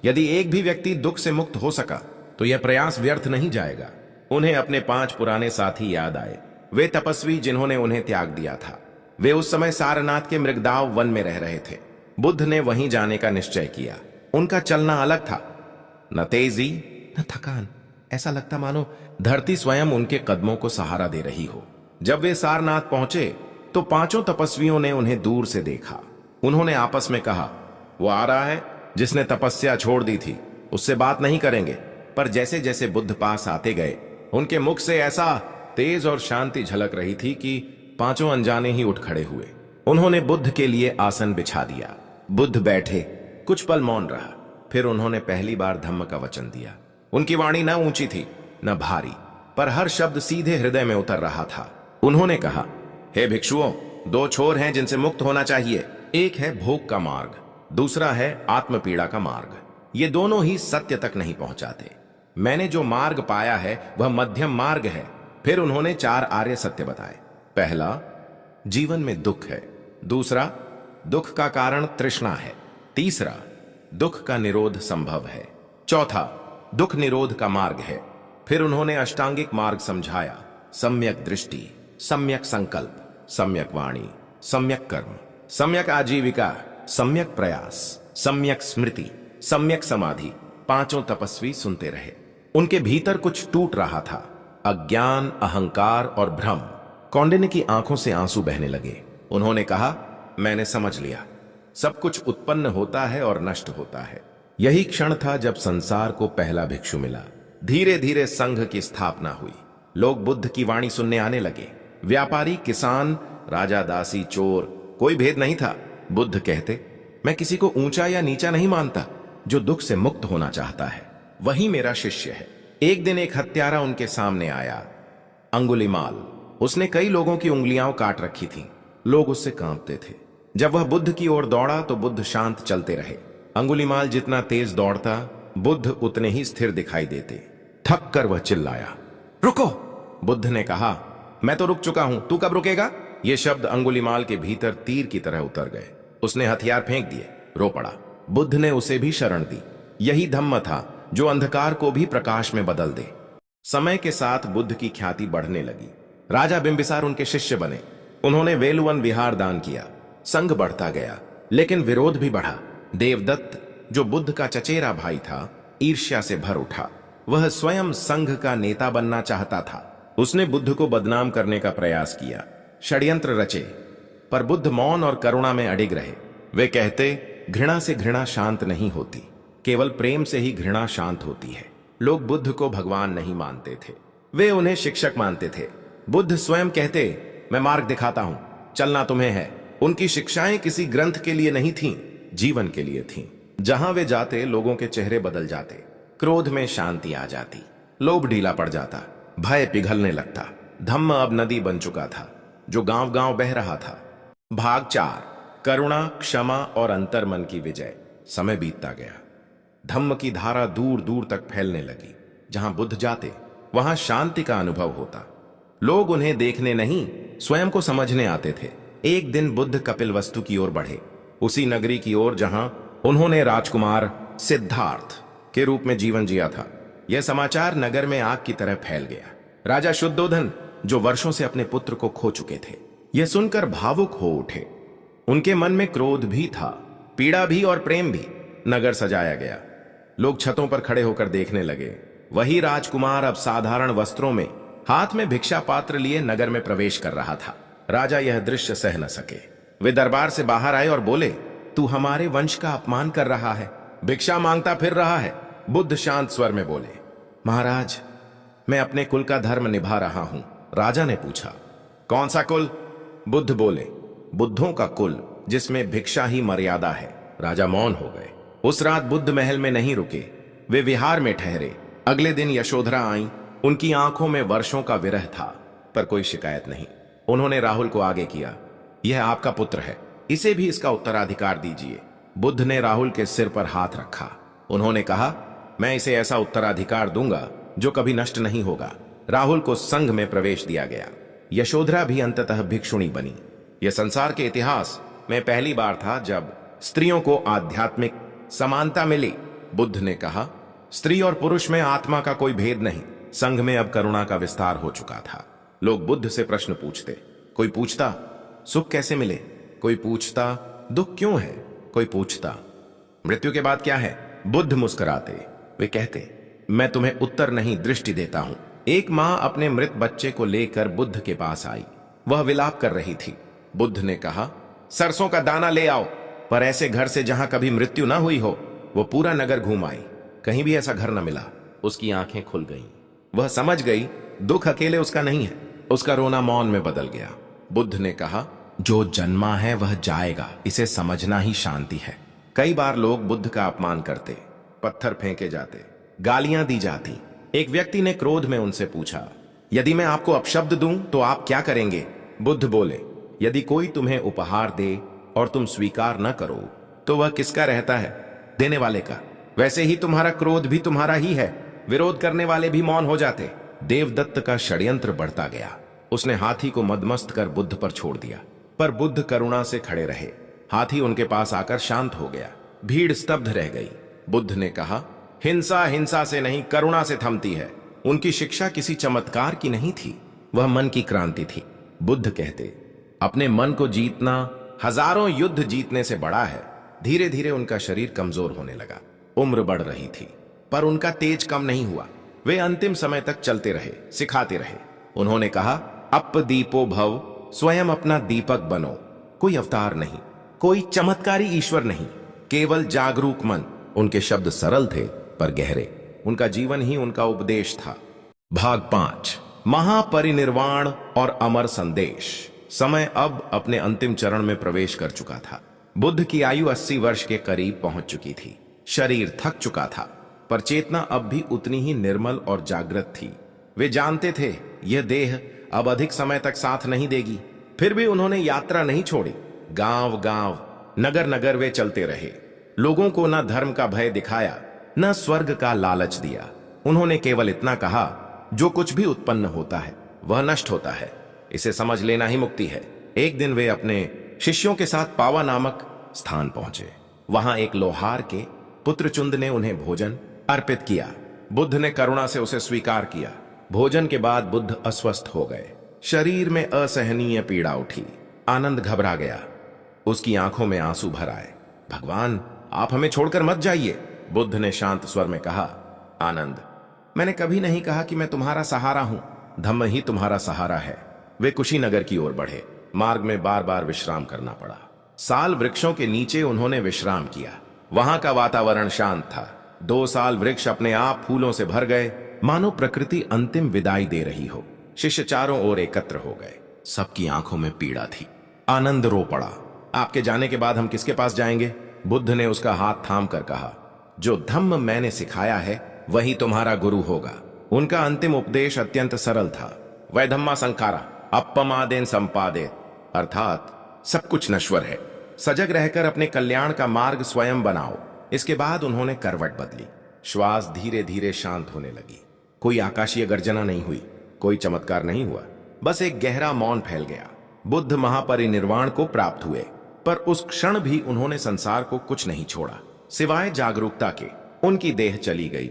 यदि एक भी व्यक्ति दुख से मुक्त हो सका तो यह प्रयास व्यर्थ नहीं जाएगा। उन्हें अपने 5 पुराने साथी याद आए, वे तपस्वी जिन्होंने उन्हें त्याग दिया था। वे उस समय सारनाथ के मृगदाव वन में रह रहे थे। बुद्ध ने वहीं जाने का निश्चय किया। उनका चलना अलग था, न तेजी न थकान। ऐसा लगता मानो धरती स्वयं उनके कदमों को सहारा दे रही हो। जब वे सारनाथ पहुंचे तो 5 तपस्वियों ने उन्हें दूर से देखा। उन्होंने आपस में कहा, वो आ रहा है जिसने तपस्या छोड़ दी थी, उससे बात नहीं करेंगे। पर जैसे जैसे बुद्ध पास आते गए, उनके मुख से ऐसा तेज और शांति झलक रही थी कि 5 अनजाने ही उठ खड़े हुए। उन्होंने बुद्ध के लिए आसन बिछा दिया। बुद्ध बैठे, कुछ पल मौन रहा। फिर उन्होंने पहली बार धम्म का वचन दिया। उनकी वाणी न ऊंची थी न भारी, पर हर शब्द सीधे हृदय में उतर रहा था। उन्होंने कहा, हे भिक्षुओं, 2 छोर हैं जिनसे मुक्त होना चाहिए। एक है भोग का मार्ग, दूसरा है आत्मपीड़ा का मार्ग। ये दोनों ही सत्य तक नहीं पहुंचाते। मैंने जो मार्ग पाया है वह मध्यम मार्ग है। फिर उन्होंने 4 आर्य सत्य बताए। पहला, जीवन में दुख है। दूसरा, दुख का कारण तृष्णा है। तीसरा, दुख का निरोध संभव है। चौथा, दुख निरोध का मार्ग है। फिर उन्होंने अष्टांगिक मार्ग समझाया, सम्यक दृष्टि, सम्यक संकल्प, सम्यक वाणी, सम्यक कर्म, सम्यक आजीविका, सम्यक प्रयास, सम्यक स्मृति, सम्यक समाधि। 5 तपस्वी सुनते रहे। उनके भीतर कुछ टूट रहा था, अज्ञान, अहंकार और भ्रम। कौंडिन्य की आंखों से आंसू बहने लगे। उन्होंने कहा, मैंने समझ लिया, सब कुछ उत्पन्न होता है और नष्ट होता है। यही क्षण था जब संसार को पहला भिक्षु मिला। धीरे धीरे संघ की स्थापना हुई। लोग बुद्ध की वाणी सुनने आने लगे। व्यापारी, किसान, राजा, दासी, चोर, कोई भेद नहीं था। बुद्ध कहते, मैं किसी को ऊंचा या नीचा नहीं मानता। जो दुख से मुक्त होना चाहता है वही मेरा शिष्य है। एक दिन एक हत्यारा उनके सामने आया, अंगुलिमाल। उसने कई लोगों की उंगलियां काट रखी थीं। लोग उससे कांपते थे। जब वह बुद्ध की ओर दौड़ा तो बुद्ध शांत चलते रहे। अंगुलिमाल जितना तेज दौड़ता, बुद्ध उतने ही स्थिर दिखाई देते। थक कर वह चिल्लाया, रुको! बुद्ध ने कहा, मैं तो रुक चुका हूं, तू कब रुकेगा? ये शब्द अंगुलिमाल के भीतर तीर की तरह उतर गए। उसने हथियार फेंक दिए, रो पड़ा। बुद्ध ने उसे भी शरण दी। यही धम्म था जो अंधकार को भी प्रकाश में बदल दे। समय के साथ बुद्ध की ख्याति बढ़ने लगी। राजा बिंबिसार उनके शिष्य बने। उन्होंने वेलुवन विहार दान किया। संघ बढ़ता गया, लेकिन विरोध भी बढ़ा। देवदत्त, जो बुद्ध का चचेरा भाई था, ईर्ष्या से भर उठा। वह स्वयं संघ का नेता बनना चाहता था। उसने बुद्ध को बदनाम करने का प्रयास किया, षड्यंत्र रचे, पर बुद्ध मौन और करुणा में अडिग रहे। वे कहते, घृणा से घृणा शांत नहीं होती, केवल प्रेम से ही घृणा शांत होती है। लोग बुद्ध को भगवान नहीं मानते थे, वे उन्हें शिक्षक मानते थे। बुद्ध स्वयं कहते, मैं मार्ग दिखाता हूं, चलना तुम्हें है। उनकी शिक्षाएं किसी ग्रंथ के लिए नहीं थीं, जीवन के लिए थीं। जहां वे जाते, लोगों के चेहरे बदल जाते। क्रोध में शांति आ जाती, लोभ ढीला पड़ जाता, भय पिघलने लगता। धम्म अब नदी बन चुका था, जो गांव गांव बह रहा था। भाग 4, करुणा, क्षमा और अंतर्मन की विजय। समय बीतता गया। धम्म की धारा दूर दूर तक फैलने लगी। जहां बुद्ध जाते, वहां शांति का अनुभव होता। लोग उन्हें देखने नहीं, स्वयं को समझने आते थे। एक दिन बुद्ध कपिलवस्तु की ओर बढ़े, उसी नगरी की ओर जहां उन्होंने राजकुमार सिद्धार्थ के रूप में जीवन जिया था। यह समाचार नगर में आग की तरह फैल गया। राजा शुद्धोधन, जो वर्षों से अपने पुत्र को खो चुके थे, यह सुनकर भावुक हो उठे। उनके मन में क्रोध भी था, पीड़ा भी और प्रेम भी। नगर सजाया गया, लोग छतों पर खड़े होकर देखने लगे। वही राजकुमार अब साधारण वस्त्रों में, हाथ में भिक्षा पात्र लिए नगर में प्रवेश कर रहा था। राजा यह दृश्य सह न सके। वे दरबार से बाहर आए और बोले, तू हमारे वंश का अपमान कर रहा है, भिक्षा मांगता फिर रहा है। बुद्ध शांत स्वर में बोले, महाराज, मैं अपने कुल का धर्म निभा रहा हूं। राजा ने पूछा, कौन सा कुल? बुद्ध बोले, बुद्धों का कुल, जिसमें भिक्षा ही मर्यादा है। राजा मौन हो गए। उस रात बुद्ध महल में नहीं रुके, वे विहार में ठहरे। अगले दिन यशोधरा आई। उनकी आंखों में वर्षों का विरह था, पर कोई शिकायत नहीं। उन्होंने राहुल को आगे किया, यह आपका पुत्र है, इसे भी इसका उत्तराधिकार दीजिए। बुद्ध ने राहुल के सिर पर हाथ रखा। उन्होंने कहा, मैं इसे ऐसा उत्तराधिकार दूंगा जो कभी नष्ट नहीं होगा। राहुल को संघ में प्रवेश दिया गया। यशोधरा भी अंततः भिक्षुणी बनी। यह संसार के इतिहास में पहली बार था जब स्त्रियों को आध्यात्मिक समानता मिली। बुद्ध ने कहा, स्त्री और पुरुष में आत्मा का कोई भेद नहीं। संघ में अब करुणा का विस्तार हो चुका था। लोग बुद्ध से प्रश्न पूछते। कोई पूछता, सुख कैसे मिले? कोई पूछता, दुख क्यों है? कोई पूछता, मृत्यु के बाद क्या है? बुद्ध मुस्कुराते। वे कहते, मैं तुम्हें उत्तर नहीं, दृष्टि देता हूं। एक मां अपने मृत बच्चे को लेकर बुद्ध के पास आई। वह विलाप कर रही थी। बुद्ध ने कहा, सरसों का दाना ले आओ। पर ऐसे घर से जहां कभी मृत्यु ना हुई हो। वो पूरा नगर घूम आई, कहीं भी ऐसा घर न मिला। उसकी आंखें खुल गईं। वह समझ गई, दुख अकेले उसका नहीं है। उसका रोना मौन में बदल गया। बुद्ध ने कहा, जो जन्मा है वह जाएगा, इसे समझना ही शांति है। कई बार लोग बुद्ध का अपमान करते, पत्थर फेंके जाते, गालियां दी जाती। एक व्यक्ति ने क्रोध में उनसे पूछा, यदि मैं आपको अपशब्द दूं तो आप क्या करेंगे? बुद्ध बोले, यदि कोई तुम्हें उपहार दे और तुम स्वीकार न करो तो वह किसका रहता है? देने वाले का। वैसे ही तुम्हारा क्रोध भी तुम्हारा ही है। विरोध करने वाले भी मौन हो जाते। देवदत्त का षड्यंत्र बढ़ता गया। उसने हाथी को मदमस्त कर बुद्ध पर छोड़ दिया, पर बुद्ध करुणा से खड़े रहे। हाथी उनके पास आकर शांत हो गया। भीड़ स्तब्ध रह गई। बुद्ध ने कहा, हिंसा हिंसा से नहीं, करुणा से थमती है। उनकी शिक्षा किसी चमत्कार की नहीं थी, वह मन की क्रांति थी। बुद्ध कहते, अपने मन को जीतना हजारों युद्ध जीतने से बड़ा है। धीरे धीरे उनका शरीर कमजोर होने लगा। उम्र बढ़ रही थी, पर उनका तेज कम नहीं हुआ। वे अंतिम समय तक चलते रहे, सिखाते रहे। उन्होंने कहा, अप दीपो भव, स्वयं अपना दीपक बनो। कोई अवतार नहीं, कोई चमत्कारी ईश्वर नहीं, केवल जागरूक मन। उनके शब्द सरल थे पर गहरे। उनका जीवन ही उनका उपदेश था। भाग 5, महापरिनिर्वाण और अमर संदेश। समय अब अपने अंतिम चरण में प्रवेश कर चुका था। बुद्ध की आयु 80 वर्ष के करीब पहुंच चुकी थी। शरीर थक चुका था, पर चेतना अब भी उतनी ही निर्मल और जागृत थी। वे जानते थे यह देह अब अधिक समय तक साथ नहीं देगी। फिर भी उन्होंने यात्रा नहीं छोड़ी। गांव गांव, नगर नगर वे चलते रहे। लोगों को न धर्म का भय दिखाया, न स्वर्ग का लालच दिया। उन्होंने केवल इतना कहा, जो कुछ भी उत्पन्न होता है वह नष्ट होता है, इसे समझ लेना ही मुक्ति है। एक दिन वे अपने शिष्यों के साथ पावा नामक स्थान पहुंचे। वहां एक लोहार के पुत्रचुंद ने उन्हें भोजन अर्पित किया। बुद्ध ने करुणा से उसे स्वीकार किया। भोजन के बाद बुद्ध अस्वस्थ हो गए। शरीर में असहनीय पीड़ा उठी। आनंद घबरा गया। उसकी आंखों में आंसू भर आए। भगवान, आप हमें छोड़कर मत जाइए। बुद्ध ने शांत स्वर में कहा, आनंद, मैंने कभी नहीं कहा कि मैं तुम्हारा सहारा हूं। धम्म ही तुम्हारा सहारा है। वे कुशीनगर की ओर बढ़े। मार्ग में बार बार विश्राम करना पड़ा। साल वृक्षों के नीचे उन्होंने विश्राम किया। वहां का वातावरण शांत था। 2 साल वृक्ष अपने आप फूलों से भर गए, मानो प्रकृति अंतिम विदाई दे रही हो। शिष्य चारों ओर एकत्र हो गए। सबकी आंखों में पीड़ा थी। आनंद रो पड़ा। आपके जाने के बाद हम किसके पास जाएंगे? बुद्ध ने उसका हाथ थाम कर कहा, जो धम्म मैंने सिखाया है वही तुम्हारा गुरु होगा। उनका अंतिम उपदेश अत्यंत सरल था। वैधम्मा संखारा अपमादेन संपादेत, अर्थात सब कुछ नश्वर है। सजग रहकर अपने कल्याण का मार्ग स्वयं बनाओ। इसके बाद उन्होंने करवट बदली। श्वास धीरे धीरे शांत होने लगी। कोई आकाशीय गर्जना नहीं हुई, कोई चमत्कार नहीं हुआ, बस एक गहरा मौन फैल गया। बुद्ध महापरिनिर्वाण को प्राप्त हुए, पर उस क्षण भी उन्होंने संसार को कुछ नहीं छोड़ा सिवाय जागरूकता के। उनकी देह चली गई,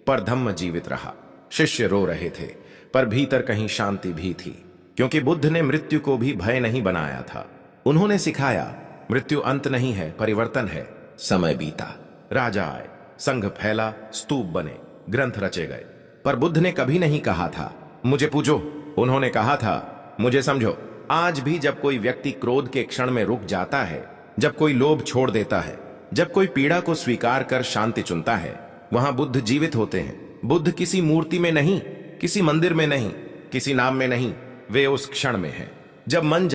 पर धम्म जीवित रहा। शिष्य रो रहे थे, पर भीतर कहीं शांति भी थी, क्योंकि बुद्ध ने मृत्यु को भी भय नहीं बनाया था। उन्होंने सिखाया, मृत्यु अंत नहीं है, परिवर्तन है। समय बीता, राजा आए, संघ फैला, स्तूप बने, ग्रंथ रचे गए, पर बुद्ध ने कभी नहीं कहा था मुझे पूजो। उन्होंने कहा था मुझे समझो। आज भी जब कोई व्यक्ति क्रोध के क्षण में रुक जाता है, जब कोई लोभ छोड़ देता है, जब कोई पीड़ा को स्वीकार कर शांति चुनता है, वहां बुद्ध जीवित होते हैं। बुद्ध किसी मूर्ति में नहीं, किसी मंदिर में नहीं, किसी नाम में नहीं, वे उस क्षण में हैं जब मन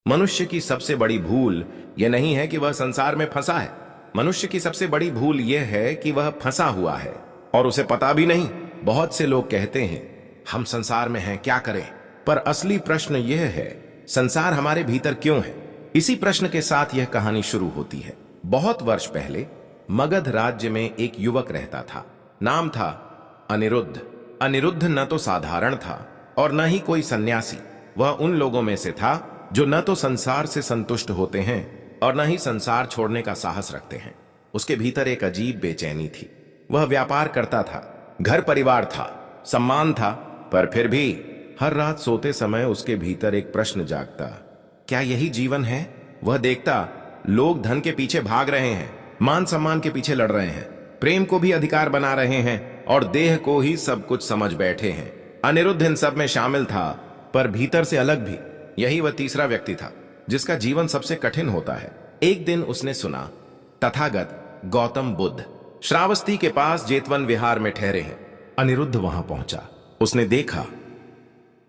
मनुष्य की सबसे बड़ी भूल यह नहीं है कि वह संसार में फंसा है। मनुष्य की सबसे बड़ी भूल यह है कि वह फंसा हुआ है और उसे पता भी नहीं। बहुत से लोग कहते हैं हम संसार में हैं, क्या करें? पर असली प्रश्न यह है, संसार हमारे भीतर क्यों है? इसी प्रश्न के साथ यह कहानी शुरू होती है। बहुत वर्ष पहले मगध राज्य में एक युवक रहता था। नाम था अनिरुद्ध। अनिरुद्ध न तो साधारण था और न ही कोई सन्यासी। वह उन लोगों में से था जो न तो संसार से संतुष्ट होते हैं और न ही संसार छोड़ने का साहस रखते हैं। उसके भीतर एक अजीब बेचैनी थी। वह व्यापार करता था, घर परिवार था, सम्मान था, पर फिर भी हर रात सोते समय उसके भीतर एक प्रश्न जागता, क्या यही जीवन है? वह देखता लोग धन के पीछे भाग रहे हैं, मान सम्मान के पीछे लड़ रहे हैं, प्रेम को भी अधिकार बना रहे हैं और देह को ही सब कुछ समझ बैठे हैं। अनिरुद्ध इन सब में शामिल था, पर भीतर से अलग भी। यही वह तीसरा व्यक्ति था जिसका जीवन सबसे कठिन होता है। एक दिन उसने सुना तथागत गौतम बुद्ध श्रावस्ती के पास जेतवन विहार में ठहरे हैं। अनिरुद्ध वहां पहुंचा। उसने देखा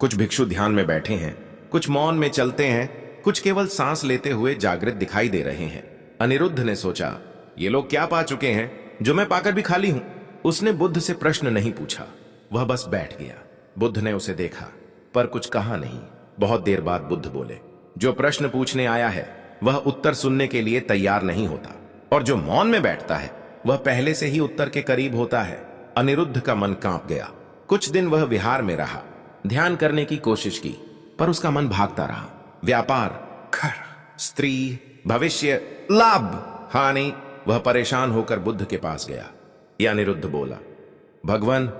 कुछ भिक्षु ध्यान में बैठे हैं, कुछ मौन में चलते हैं, कुछ केवल सांस लेते हुए जागृत दिखाई दे रहे हैं। अनिरुद्ध ने सोचा, ये लोग क्या पा चुके हैं जो मैं पाकर भी खाली हूं? उसने बुद्ध से प्रश्न नहीं पूछा, वह बस बैठ गया। बुद्ध ने उसे देखा पर कुछ कहा नहीं। बहुत देर बाद बुद्ध बोले, जो प्रश्न पूछने आया है वह उत्तर सुनने के लिए तैयार नहीं होता, और जो मौन में बैठता है वह पहले से ही उत्तर के करीब होता है। अनिरुद्ध का मन कांप गया। कुछ दिन वह विहार में रहा, ध्यान करने की कोशिश की, पर उसका मन भागता रहा। व्यापार, घर, स्त्री, भविष्य, लाभ, हानि। वह परेशान होकर बुद्ध के पास गया। यह अनिरुद्ध बोला, भगवान,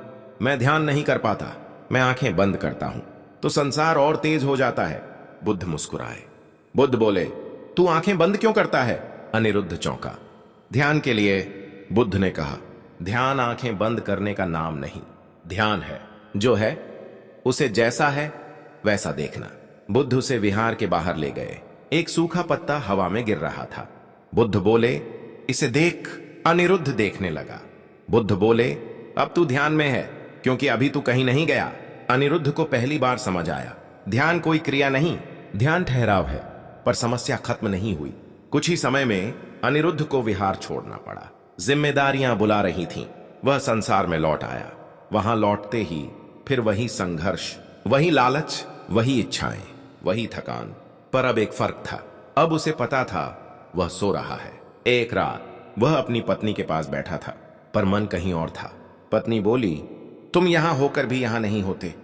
मैं ध्यान नहीं कर पाता, मैं आंखें बंद करता हूं तो संसार और तेज हो जाता है। बुद्ध मुस्कुराए। बुद्ध बोले, तू आंखें बंद क्यों करता है? अनिरुद्ध चौंका। ध्यान के लिए। बुद्ध ने कहा, ध्यान आंखें बंद करने का नाम नहीं, ध्यान है जो है उसे जैसा है वैसा देखना। बुद्ध उसे विहार के बाहर ले गए। एक सूखा पत्ता हवा में गिर रहा था। बुद्ध बोले, इसे देख। अनिरुद्ध देखने लगा। बुद्ध बोले, अब तू ध्यान में है क्योंकि अभी तू कहीं नहीं गया। अनिरुद्ध को पहली बार समझ आया, ध्यान कोई क्रिया नहीं, ध्यान ठहराव है। पर समस्या खत्म नहीं हुई। कुछ ही समय में अनिरुद्ध को विहार छोड़ना पड़ा। जिम्मेदारियां बुला रही थीं। वह संसार में लौट आया। वहां लौटते ही फिर वही संघर्ष, वही लालच, वही इच्छाएं, वही थकान। पर अब एक फर्क था। अब उसे पता था वह सो रहा है। एक रात वह अपनी पत्नी के पास बैठा था, पर मन कहीं और था। पत्नी बोली, तुम यहां होकर भी यहां नहीं होते।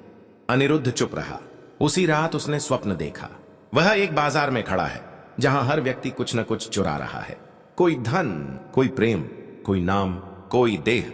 अनिरुद्ध चुप रहा। उसी रात उसने स्वप्न देखा। वह एक बाजार में खड़ा है जहां हर व्यक्ति कुछ न कुछ चुरा रहा है। कोई धन, कोई प्रेम, कोई नाम, कोई देह।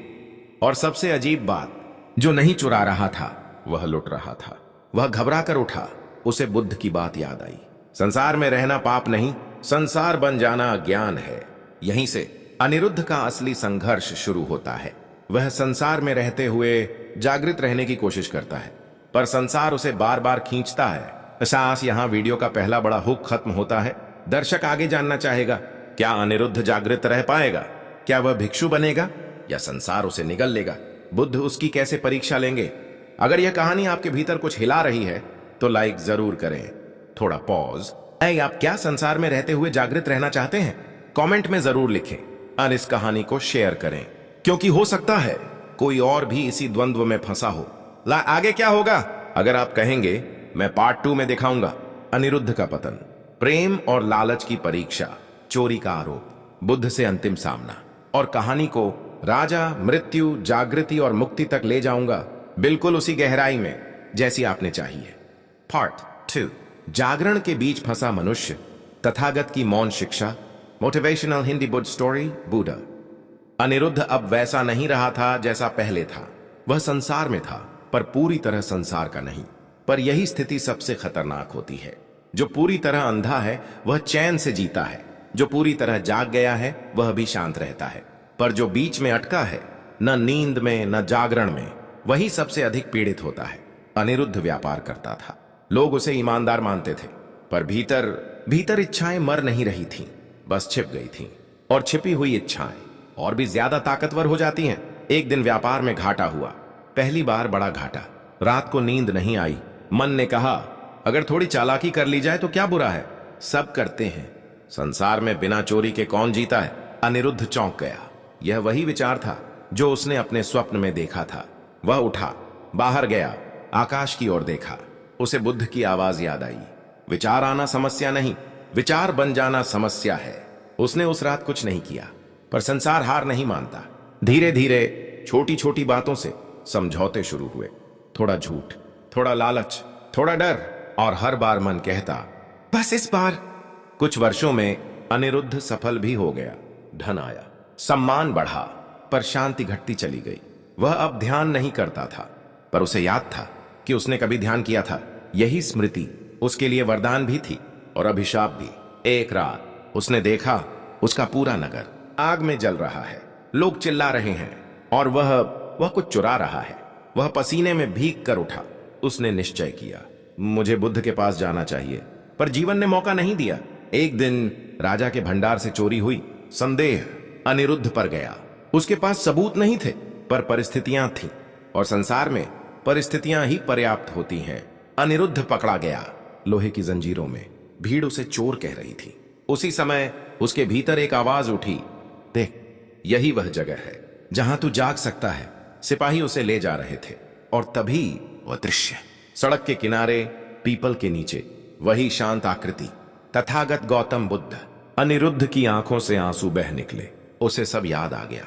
और सबसे अजीब बात, जो नहीं चुरा रहा था वह लुट रहा था। वह घबरा कर उठा। उसे बुद्ध की बात याद आई, संसार में रहना पाप नहीं, संसार बन जाना अज्ञान है। यहीं से अनिरुद्ध का असली संघर्ष शुरू होता है। वह संसार में रहते हुए जागृत रहने की कोशिश करता है, पर संसार उसे बार बार खींचता है। सास यहां वीडियो का पहला बड़ा हुक खत्म होता है। दर्शक आगे जानना चाहेगा, क्या अनिरुद्ध जागृत रह पाएगा? क्या वह भिक्षु बनेगा या संसार उसे निगल लेगा? बुद्ध उसकी कैसे परीक्षा लेंगे? अगर यह कहानी आपके भीतर कुछ हिला रही है तो लाइक जरूर करें। थोड़ा पॉज। आप क्या संसार में रहते हुए जागृत रहना चाहते हैं? कमेंट में जरूर लिखें और इस कहानी को शेयर करें, क्योंकि हो सकता है कोई और भी इसी द्वंद्व में फंसा हो। आगे क्या होगा? अगर आप कहेंगे मैं पार्ट 2 में दिखाऊंगा। अनिरुद्ध का पतन, प्रेम और लालच की परीक्षा, चोरी का आरोप, बुद्ध से अंतिम सामना, और कहानी को राजा, मृत्यु, जागृति और मुक्ति तक ले जाऊंगा, बिल्कुल उसी गहराई में जैसी आपने चाहिए। पार्ट 2, जागरण के बीच फंसा मनुष्य, तथागत की मौन शिक्षा, मोटिवेशनल हिंदी बुद्ध स्टोरी, बुद्ध। अनिरुद्ध अब वैसा नहीं रहा था जैसा पहले था। वह संसार में था पर पूरी तरह संसार का नहीं। पर यही स्थिति सबसे खतरनाक होती है। जो पूरी तरह अंधा है वह चैन से जीता है, जो पूरी तरह जाग गया है वह भी शांत रहता है। पर जो बीच में अटका है, न नींद में न जागरण में, वही सबसे अधिक पीड़ित होता है। अनिरुद्ध व्यापार करता था, लोग उसे ईमानदार मानते थे, पर भीतर भीतर इच्छाएं मर नहीं रही थीं, बस छिप गई थीं। और छिपी हुई इच्छाएं और भी ज्यादा ताकतवर हो जाती हैं। एक दिन व्यापार में घाटा हुआ, पहली बार बड़ा घाटा। रात को नींद नहीं आई। मन ने कहा, अगर थोड़ी चालाकी कर ली जाए तो क्या बुरा है, सब करते हैं। संसार में बिना चोरी के कौन जीता है। अनिरुद्ध चौंक गया। यह वही विचार था जो उसने अपने स्वप्न में देखा था। वह उठा, बाहर गया, आकाश की ओर देखा। उसे बुद्ध की आवाज याद आई, विचार आना समस्या नहीं, विचार बन जाना समस्या है। उसने उस रात कुछ नहीं किया, पर संसार हार नहीं मानता। धीरे धीरे छोटी छोटी बातों से समझौते शुरू हुए। थोड़ा झूठ, थोड़ा लालच, थोड़ा डर, और हर बार मन कहता, बस इस बार। कुछ वर्षों में अनिरुद्ध सफल भी हो गया। धन आया, सम्मान बढ़ा, पर शांति घटती चली गई। वह अब ध्यान नहीं करता था, पर उसे याद था कि उसने कभी ध्यान किया था। यही स्मृति उसके लिए वरदान भी थी और अभिशाप भी। एक रात उसने देखा, उसका पूरा नगर आग में जल रहा है, लोग चिल्ला रहे हैं और वह कुछ चुरा रहा है। वह पसीने में भीग कर उठा। उसने निश्चय किया, मुझे बुद्ध के पास जाना चाहिए, पर जीवन ने मौका नहीं दिया। एक दिन राजा के भंडार से चोरी हुई। संदेह अनिरुद्ध पर गया। उसके पास सबूत नहीं थे, पर परिस्थितियां थीं, और संसार में परिस्थितियां ही पर्याप्त होती हैं। अनिरुद्ध पकड़ा गया लोहे की जंजीरों में। भीड़ उसे चोर कह रही थी। उसी समय उसके भीतर एक आवाज उठी, देख, यही वह जगह है जहां तू जाग सकता है। सिपाही उसे ले जा रहे थे, और तभी वह दृश्य, सड़क के किनारे पीपल के नीचे वही शांत आकृति, तथागत गौतम बुद्ध। अनिरुद्ध की आंखों से आंसू बह निकले। उसे सब याद आ गया।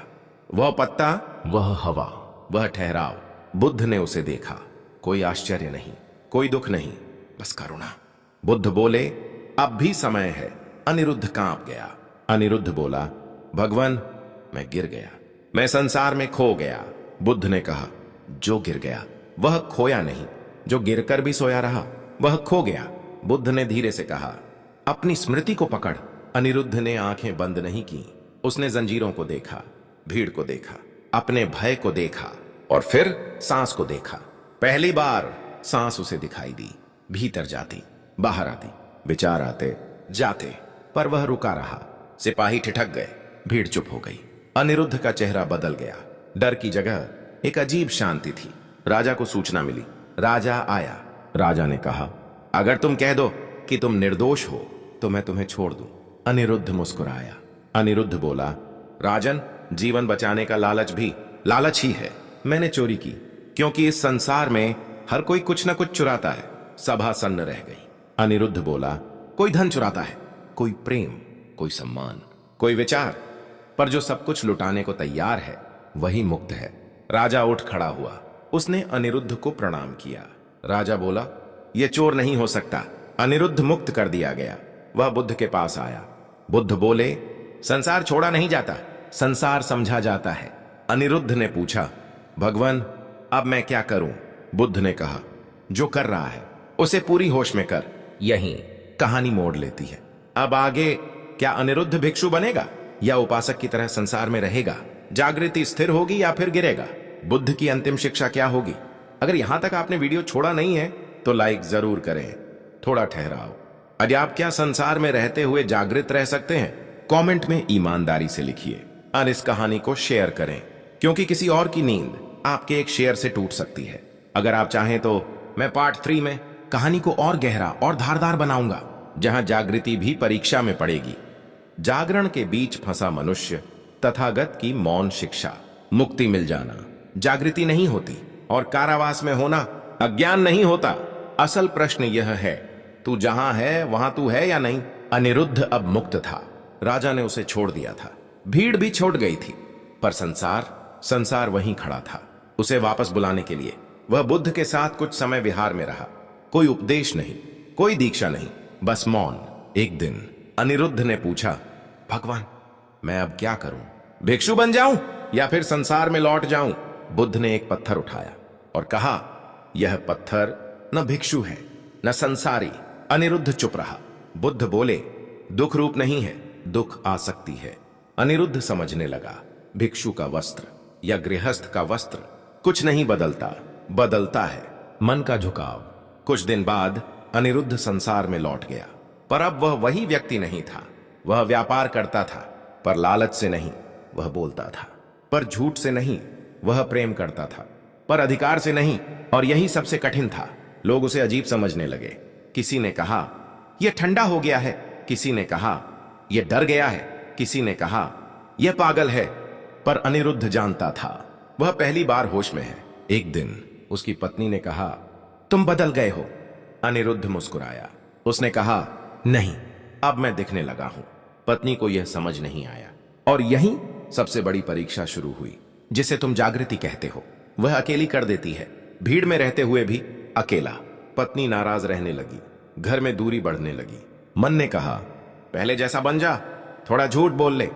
वह पत्ता, वह हवा, वह ठहराव। बुद्ध ने उसे देखा। कोई आश्चर्य नहीं, कोई दुख नहीं, बस करुणा। बुद्ध बोले, अब भी समय है। अनिरुद्ध कांप गया। अनिरुद्ध बोला, भगवान, मैं गिर गया, मैं संसार में खो गया। बुद्ध ने कहा, जो गिर गया वह खोया नहीं, जो गिरकर भी सोया रहा वह खो गया। बुद्ध ने धीरे से कहा, अपनी स्मृति को पकड़। अनिरुद्ध ने आंखें बंद नहीं की। उसने जंजीरों को देखा, भीड़ को देखा, अपने भय को देखा, और फिर सांस को देखा। पहली बार सांस उसे दिखाई दी, भीतर जाती, बाहर आती, विचार आते जाते, पर वह रुका रहा। सिपाही ठिठक गए, भीड़ चुप हो गई। अनिरुद्ध का चेहरा बदल गया। डर की जगह एक अजीब शांति थी। राजा को सूचना मिली। राजा आया। राजा ने कहा, अगर तुम कह दो कि तुम निर्दोष हो तो मैं तुम्हें छोड़ दूं। अनिरुद्ध मुस्कुराया। अनिरुद्ध बोला, राजन, जीवन बचाने का लालच भी लालच ही है। मैंने चोरी की क्योंकि इस संसार में हर कोई कुछ न कुछ चुराता है। सभा सन्न रह गई। अनिरुद्ध बोला, कोई धन चुराता है, कोई प्रेम, कोई सम्मान, कोई विचार, पर जो सब कुछ लुटाने को तैयार है वही मुक्त है। राजा उठ खड़ा हुआ। उसने अनिरुद्ध को प्रणाम किया। राजा बोला, यह चोर नहीं हो सकता। अनिरुद्ध मुक्त कर दिया गया। वह बुद्ध के पास आया। बुद्ध बोले, संसार छोड़ा नहीं जाता, संसार समझा जाता है। अनिरुद्ध ने पूछा, भगवान, अब मैं क्या करूं? बुद्ध ने कहा, जो कर रहा है उसे पूरी होश में कर। यही कहानी मोड़ लेती है। अब आगे क्या अनिरुद्ध भिक्षु बनेगा या उपासक की तरह संसार में रहेगा? जागृति स्थिर होगी या फिर गिरेगा? बुद्ध की अंतिम शिक्षा क्या होगी? अगर यहां तक आपने वीडियो छोड़ा नहीं है तो लाइक जरूर करें। थोड़ा ठहराओ। अरे आप क्या संसार में रहते हुए जागृत रह सकते हैं? कमेंट में ईमानदारी से लिखिए और इस कहानी को शेयर करें, क्योंकि किसी और की नींद आपके एक शेयर से टूट सकती है। अगर आप चाहें तो मैं पार्ट 3 में कहानी को और गहरा और धारदार बनाऊंगा, जहां जागृति भी परीक्षा में पड़ेगी। जागरण के बीच फंसा मनुष्य, तथागत की मौन शिक्षा। मुक्ति मिल जाना जागृति नहीं होती, और कारावास में होना अज्ञान नहीं होता। असल प्रश्न यह है, तू जहां है वहां तू है या नहीं? अनिरुद्ध अब मुक्त था। राजा ने उसे छोड़ दिया था। भीड़ भी छोड़ गई थी, पर संसार वहीं खड़ा था, उसे वापस बुलाने के लिए। वह बुद्ध के साथ कुछ समय विहार में रहा। कोई उपदेश नहीं, कोई दीक्षा नहीं, बस मौन। एक दिन अनिरुद्ध ने पूछा, भगवान, मैं अब क्या करूं? भिक्षु बन जाऊं या फिर संसार में लौट जाऊं? बुद्ध ने एक पत्थर उठाया और कहा, यह पत्थर न भिक्षु है न संसारी। अनिरुद्ध चुप रहा। बुद्ध बोले, दुख रूप नहीं है, दुख आसक्ति है। अनिरुद्ध समझने लगा, भिक्षु का वस्त्र या गृहस्थ का वस्त्र कुछ नहीं बदलता, बदलता है मन का झुकाव। कुछ दिन बाद अनिरुद्ध संसार में लौट गया, पर अब वह वही व्यक्ति नहीं था। वह व्यापार करता था, पर लालच से नहीं। वह बोलता था, पर झूठ से नहीं। वह प्रेम करता था, पर अधिकार से नहीं। और यही सबसे कठिन था। लोग उसे अजीब समझने लगे। किसी ने कहा, यह ठंडा हो गया है। किसी ने कहा, यह डर गया है। किसी ने कहा, यह पागल है। पर अनिरुद्ध जानता था, वह पहली बार होश में है। एक दिन उसकी पत्नी ने कहा, तुम बदल गए हो। अनिरुद्ध मुस्कुराया। उसने कहा, नहीं, अब मैं दिखने लगा हूं। पत्नी को यह समझ नहीं आया। और यही सबसे बड़ी परीक्षा शुरू हुई, जिसे तुम जागृति कहते हो। वह अकेली कर देती है, भीड़ में रहते हुए भी अकेला। पत्नी नाराज रहने लगी, घर में दूरी बढ़ने लगी। मन ने कहा, पहले जैसा बन जा, थोड़ा झूठ बोल ले,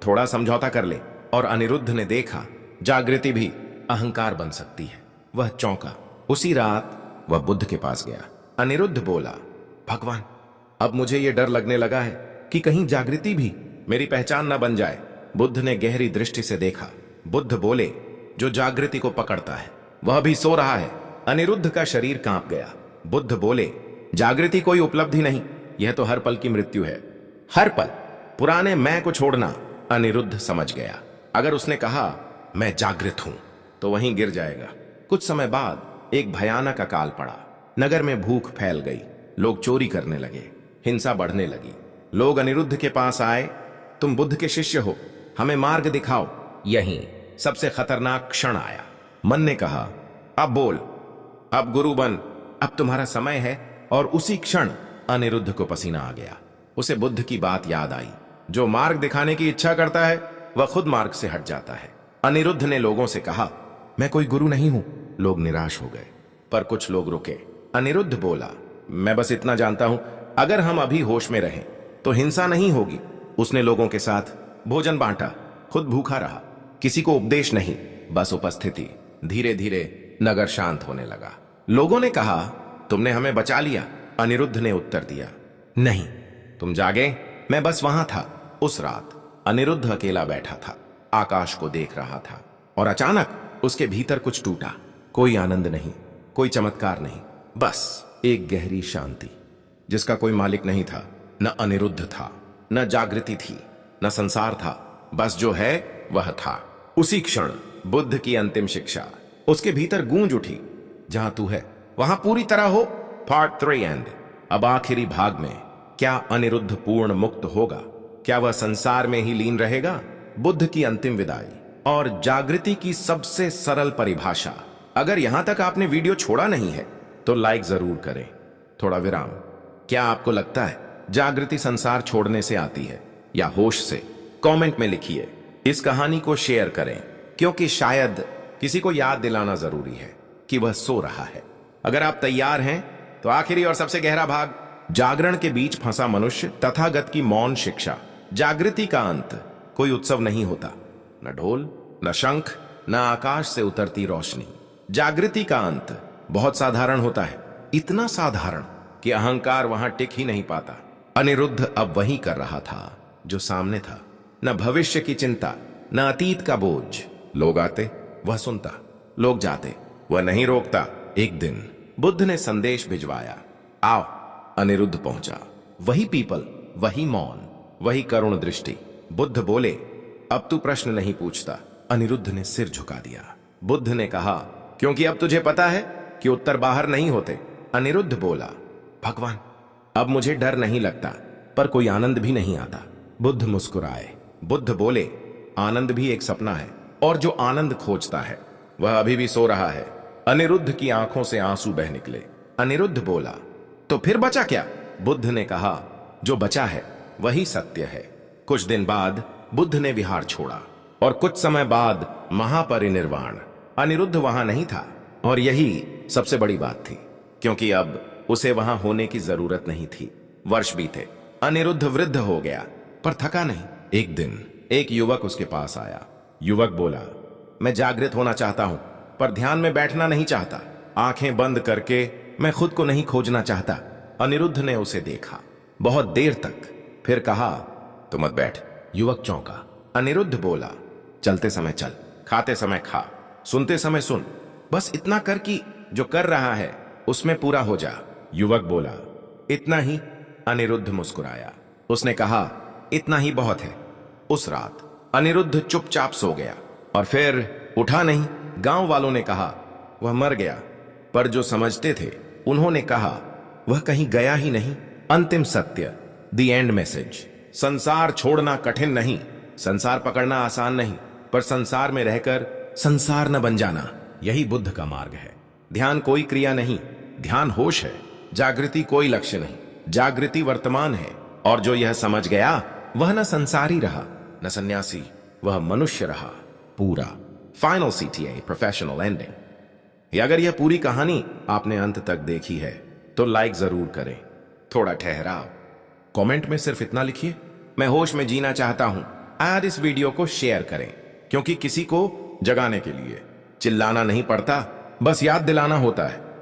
थोड़ा समझौता कर ले। और अनिरुद्ध ने देखा, जागृति भी अहंकार बन सकती है। वह चौंका। उसी रात वह बुद्ध के पास गया। अनिरुद्ध बोला, भगवान, अब मुझे यह डर लगने लगा है कि कहीं जागृति भी मेरी पहचान न बन जाए। बुद्ध ने गहरी दृष्टि से देखा। बुद्ध बोले, जो जागृति को पकड़ता है वह भी सो रहा है। अनिरुद्ध का शरीर कांप गया। बुद्ध बोले, जागृति कोई उपलब्धि नहीं, यह तो हर पल की मृत्यु है। हर पल पुराने मैं को छोड़ना। अनिरुद्ध समझ गया, अगर उसने कहा मैं जागृत हूं तो वहीं गिर जाएगा। कुछ समय बाद एक भयानक अकाल पड़ा। नगर में भूख फैल गई। लोग चोरी करने लगे, हिंसा बढ़ने लगी। लोग अनिरुद्ध के पास आए, तुम बुद्ध के शिष्य हो, हमें मार्ग दिखाओ। यहीं सबसे खतरनाक क्षण आया। मन ने कहा, अब बोल, अब गुरु बन, अब तुम्हारा समय है। और उसी क्षण अनिरुद्ध को पसीना आ गया। उसे बुद्ध की बात याद आई, जो मार्ग दिखाने की इच्छा करता है वह खुद मार्ग से हट जाता है। अनिरुद्ध ने लोगों से कहा, मैं कोई गुरु नहीं हूं। लोग निराश हो गए, पर कुछ लोग रुके। अनिरुद्ध बोला, मैं बस इतना जानता हूं, अगर हम अभी होश में रहें तो हिंसा नहीं होगी। उसने लोगों के साथ भोजन बांटा, खुद भूखा रहा। किसी को उपदेश नहीं, बस उपस्थिति। धीरे धीरे नगर शांत होने लगा। लोगों ने कहा, तुमने हमें बचा लिया। अनिरुद्ध ने उत्तर दिया, नहीं, तुम जागे, मैं बस वहां था। उस रात अनिरुद्ध अकेला बैठा था, आकाश को देख रहा था। और अचानक उसके भीतर कुछ टूटा। कोई आनंद नहीं, कोई चमत्कार नहीं, बस एक गहरी शांति, जिसका कोई मालिक नहीं था। न अनिरुद्ध था, न जागृति थी, न संसार था, बस जो है वह था। उसी क्षण बुद्ध की अंतिम शिक्षा उसके भीतर गूंज उठी, जहां तू है वहां पूरी तरह हो। Part 3 and. अब आखिरी भाग में क्या अनिरुद्ध पूर्ण मुक्त होगा? क्या वह संसार में ही लीन रहेगा? बुद्ध की अंतिम विदाई और जागृति की सबसे सरल परिभाषा। अगर यहां तक आपने वीडियो छोड़ा नहीं है तो लाइक जरूर करें। थोड़ा विराम। क्या आपको लगता है जागृति संसार छोड़ने से आती है या होश से? कमेंट में लिखिए। इस कहानी को शेयर करें, क्योंकि शायद किसी को याद दिलाना जरूरी है कि वह सो रहा है। अगर आप तैयार हैं तो आखिरी और सबसे गहरा भाग, जागरण के बीच फंसा मनुष्य, तथागत की मौन शिक्षा। जागृति का अंत कोई उत्सव नहीं होता, न ढोल, न शंख, न आकाश से उतरती रोशनी। जागृति का अंत बहुत साधारण होता है, इतना साधारण कि अहंकार वहां टिक ही नहीं पाता। अनिरुद्ध अब वही कर रहा था जो सामने था। न भविष्य की चिंता, न अतीत का बोझ। लोग आते, वह सुनता। लोग जाते, वह नहीं रोकता। एक दिन बुद्ध ने संदेश भिजवाया, आओ। अनिरुद्ध पहुंचा। वही पीपल, वही मौन, वही करुण दृष्टि। बुद्ध बोले, अब तू प्रश्न नहीं पूछता। अनिरुद्ध ने सिर झुका दिया। बुद्ध ने कहा, क्योंकि अब तुझे पता है कि उत्तर बाहर नहीं होते। अनिरुद्ध बोला, भगवान, अब मुझे डर नहीं लगता, पर कोई आनंद भी नहीं आता। बुद्ध मुस्कुराए। बुद्ध बोले, आनंद भी एक सपना है, और जो आनंद खोजता है वह अभी भी सो रहा है। अनिरुद्ध की आंखों से आंसू बह निकले। अनिरुद्ध बोला, तो फिर बचा क्या? बुद्ध ने कहा, जो बचा है वही सत्य है। कुछ दिन बाद बुद्ध ने विहार छोड़ा और कुछ समय बाद महापरिनिर्वाण। अनिरुद्ध वहां नहीं था, और यही सबसे बड़ी बात थी, क्योंकि अब उसे वहां होने की जरूरत नहीं थी। वर्ष बीते, अनिरुद्ध वृद्ध हो गया, पर थका नहीं। एक दिन एक युवक उसके पास आया। युवक बोला, मैं जागृत होना चाहता हूं, पर ध्यान में बैठना नहीं चाहता। आंखें बंद करके मैं खुद को नहीं खोजना चाहता। अनिरुद्ध ने उसे देखा बहुत देर तक, फिर कहा, तू मत बैठ। युवक चौंका। अनिरुद्ध बोला, चलते समय चल, खाते समय खा, सुनते समय सुन, बस इतना कर कि जो कर रहा है उसमें पूरा हो जा। युवक बोला, इतना ही? अनिरुद्ध मुस्कुराया। उसने कहा, इतना ही बहुत है। उस रात अनिरुद्ध चुपचाप सो गया और फिर उठा नहीं। गांव वालों ने कहा वह मर गया, पर जो समझते थे उन्होंने कहा वह कहीं गया ही नहीं। अंतिम सत्य, द एंड मैसेज। संसार छोड़ना कठिन नहीं, संसार पकड़ना आसान नहीं, पर संसार में रहकर संसार न बन जाना, यही बुद्ध का मार्ग है। ध्यान कोई क्रिया नहीं, ध्यान होश है। जागृति कोई लक्ष्य नहीं, जागृति वर्तमान है। और जो यह समझ गया वह न संसारी रहा न सन्यासी, वह मनुष्य रहा पूरा। Final CTA, professional ending. अगर यह पूरी कहानी आपने अंत तक देखी है तो लाइक जरूर करें। थोड़ा ठहराव, कमेंट में सिर्फ इतना लिखिए, मैं होश में जीना चाहता हूं। आज इस वीडियो को शेयर करें, क्योंकि किसी को जगाने के लिए चिल्लाना नहीं पड़ता, बस याद दिलाना होता है।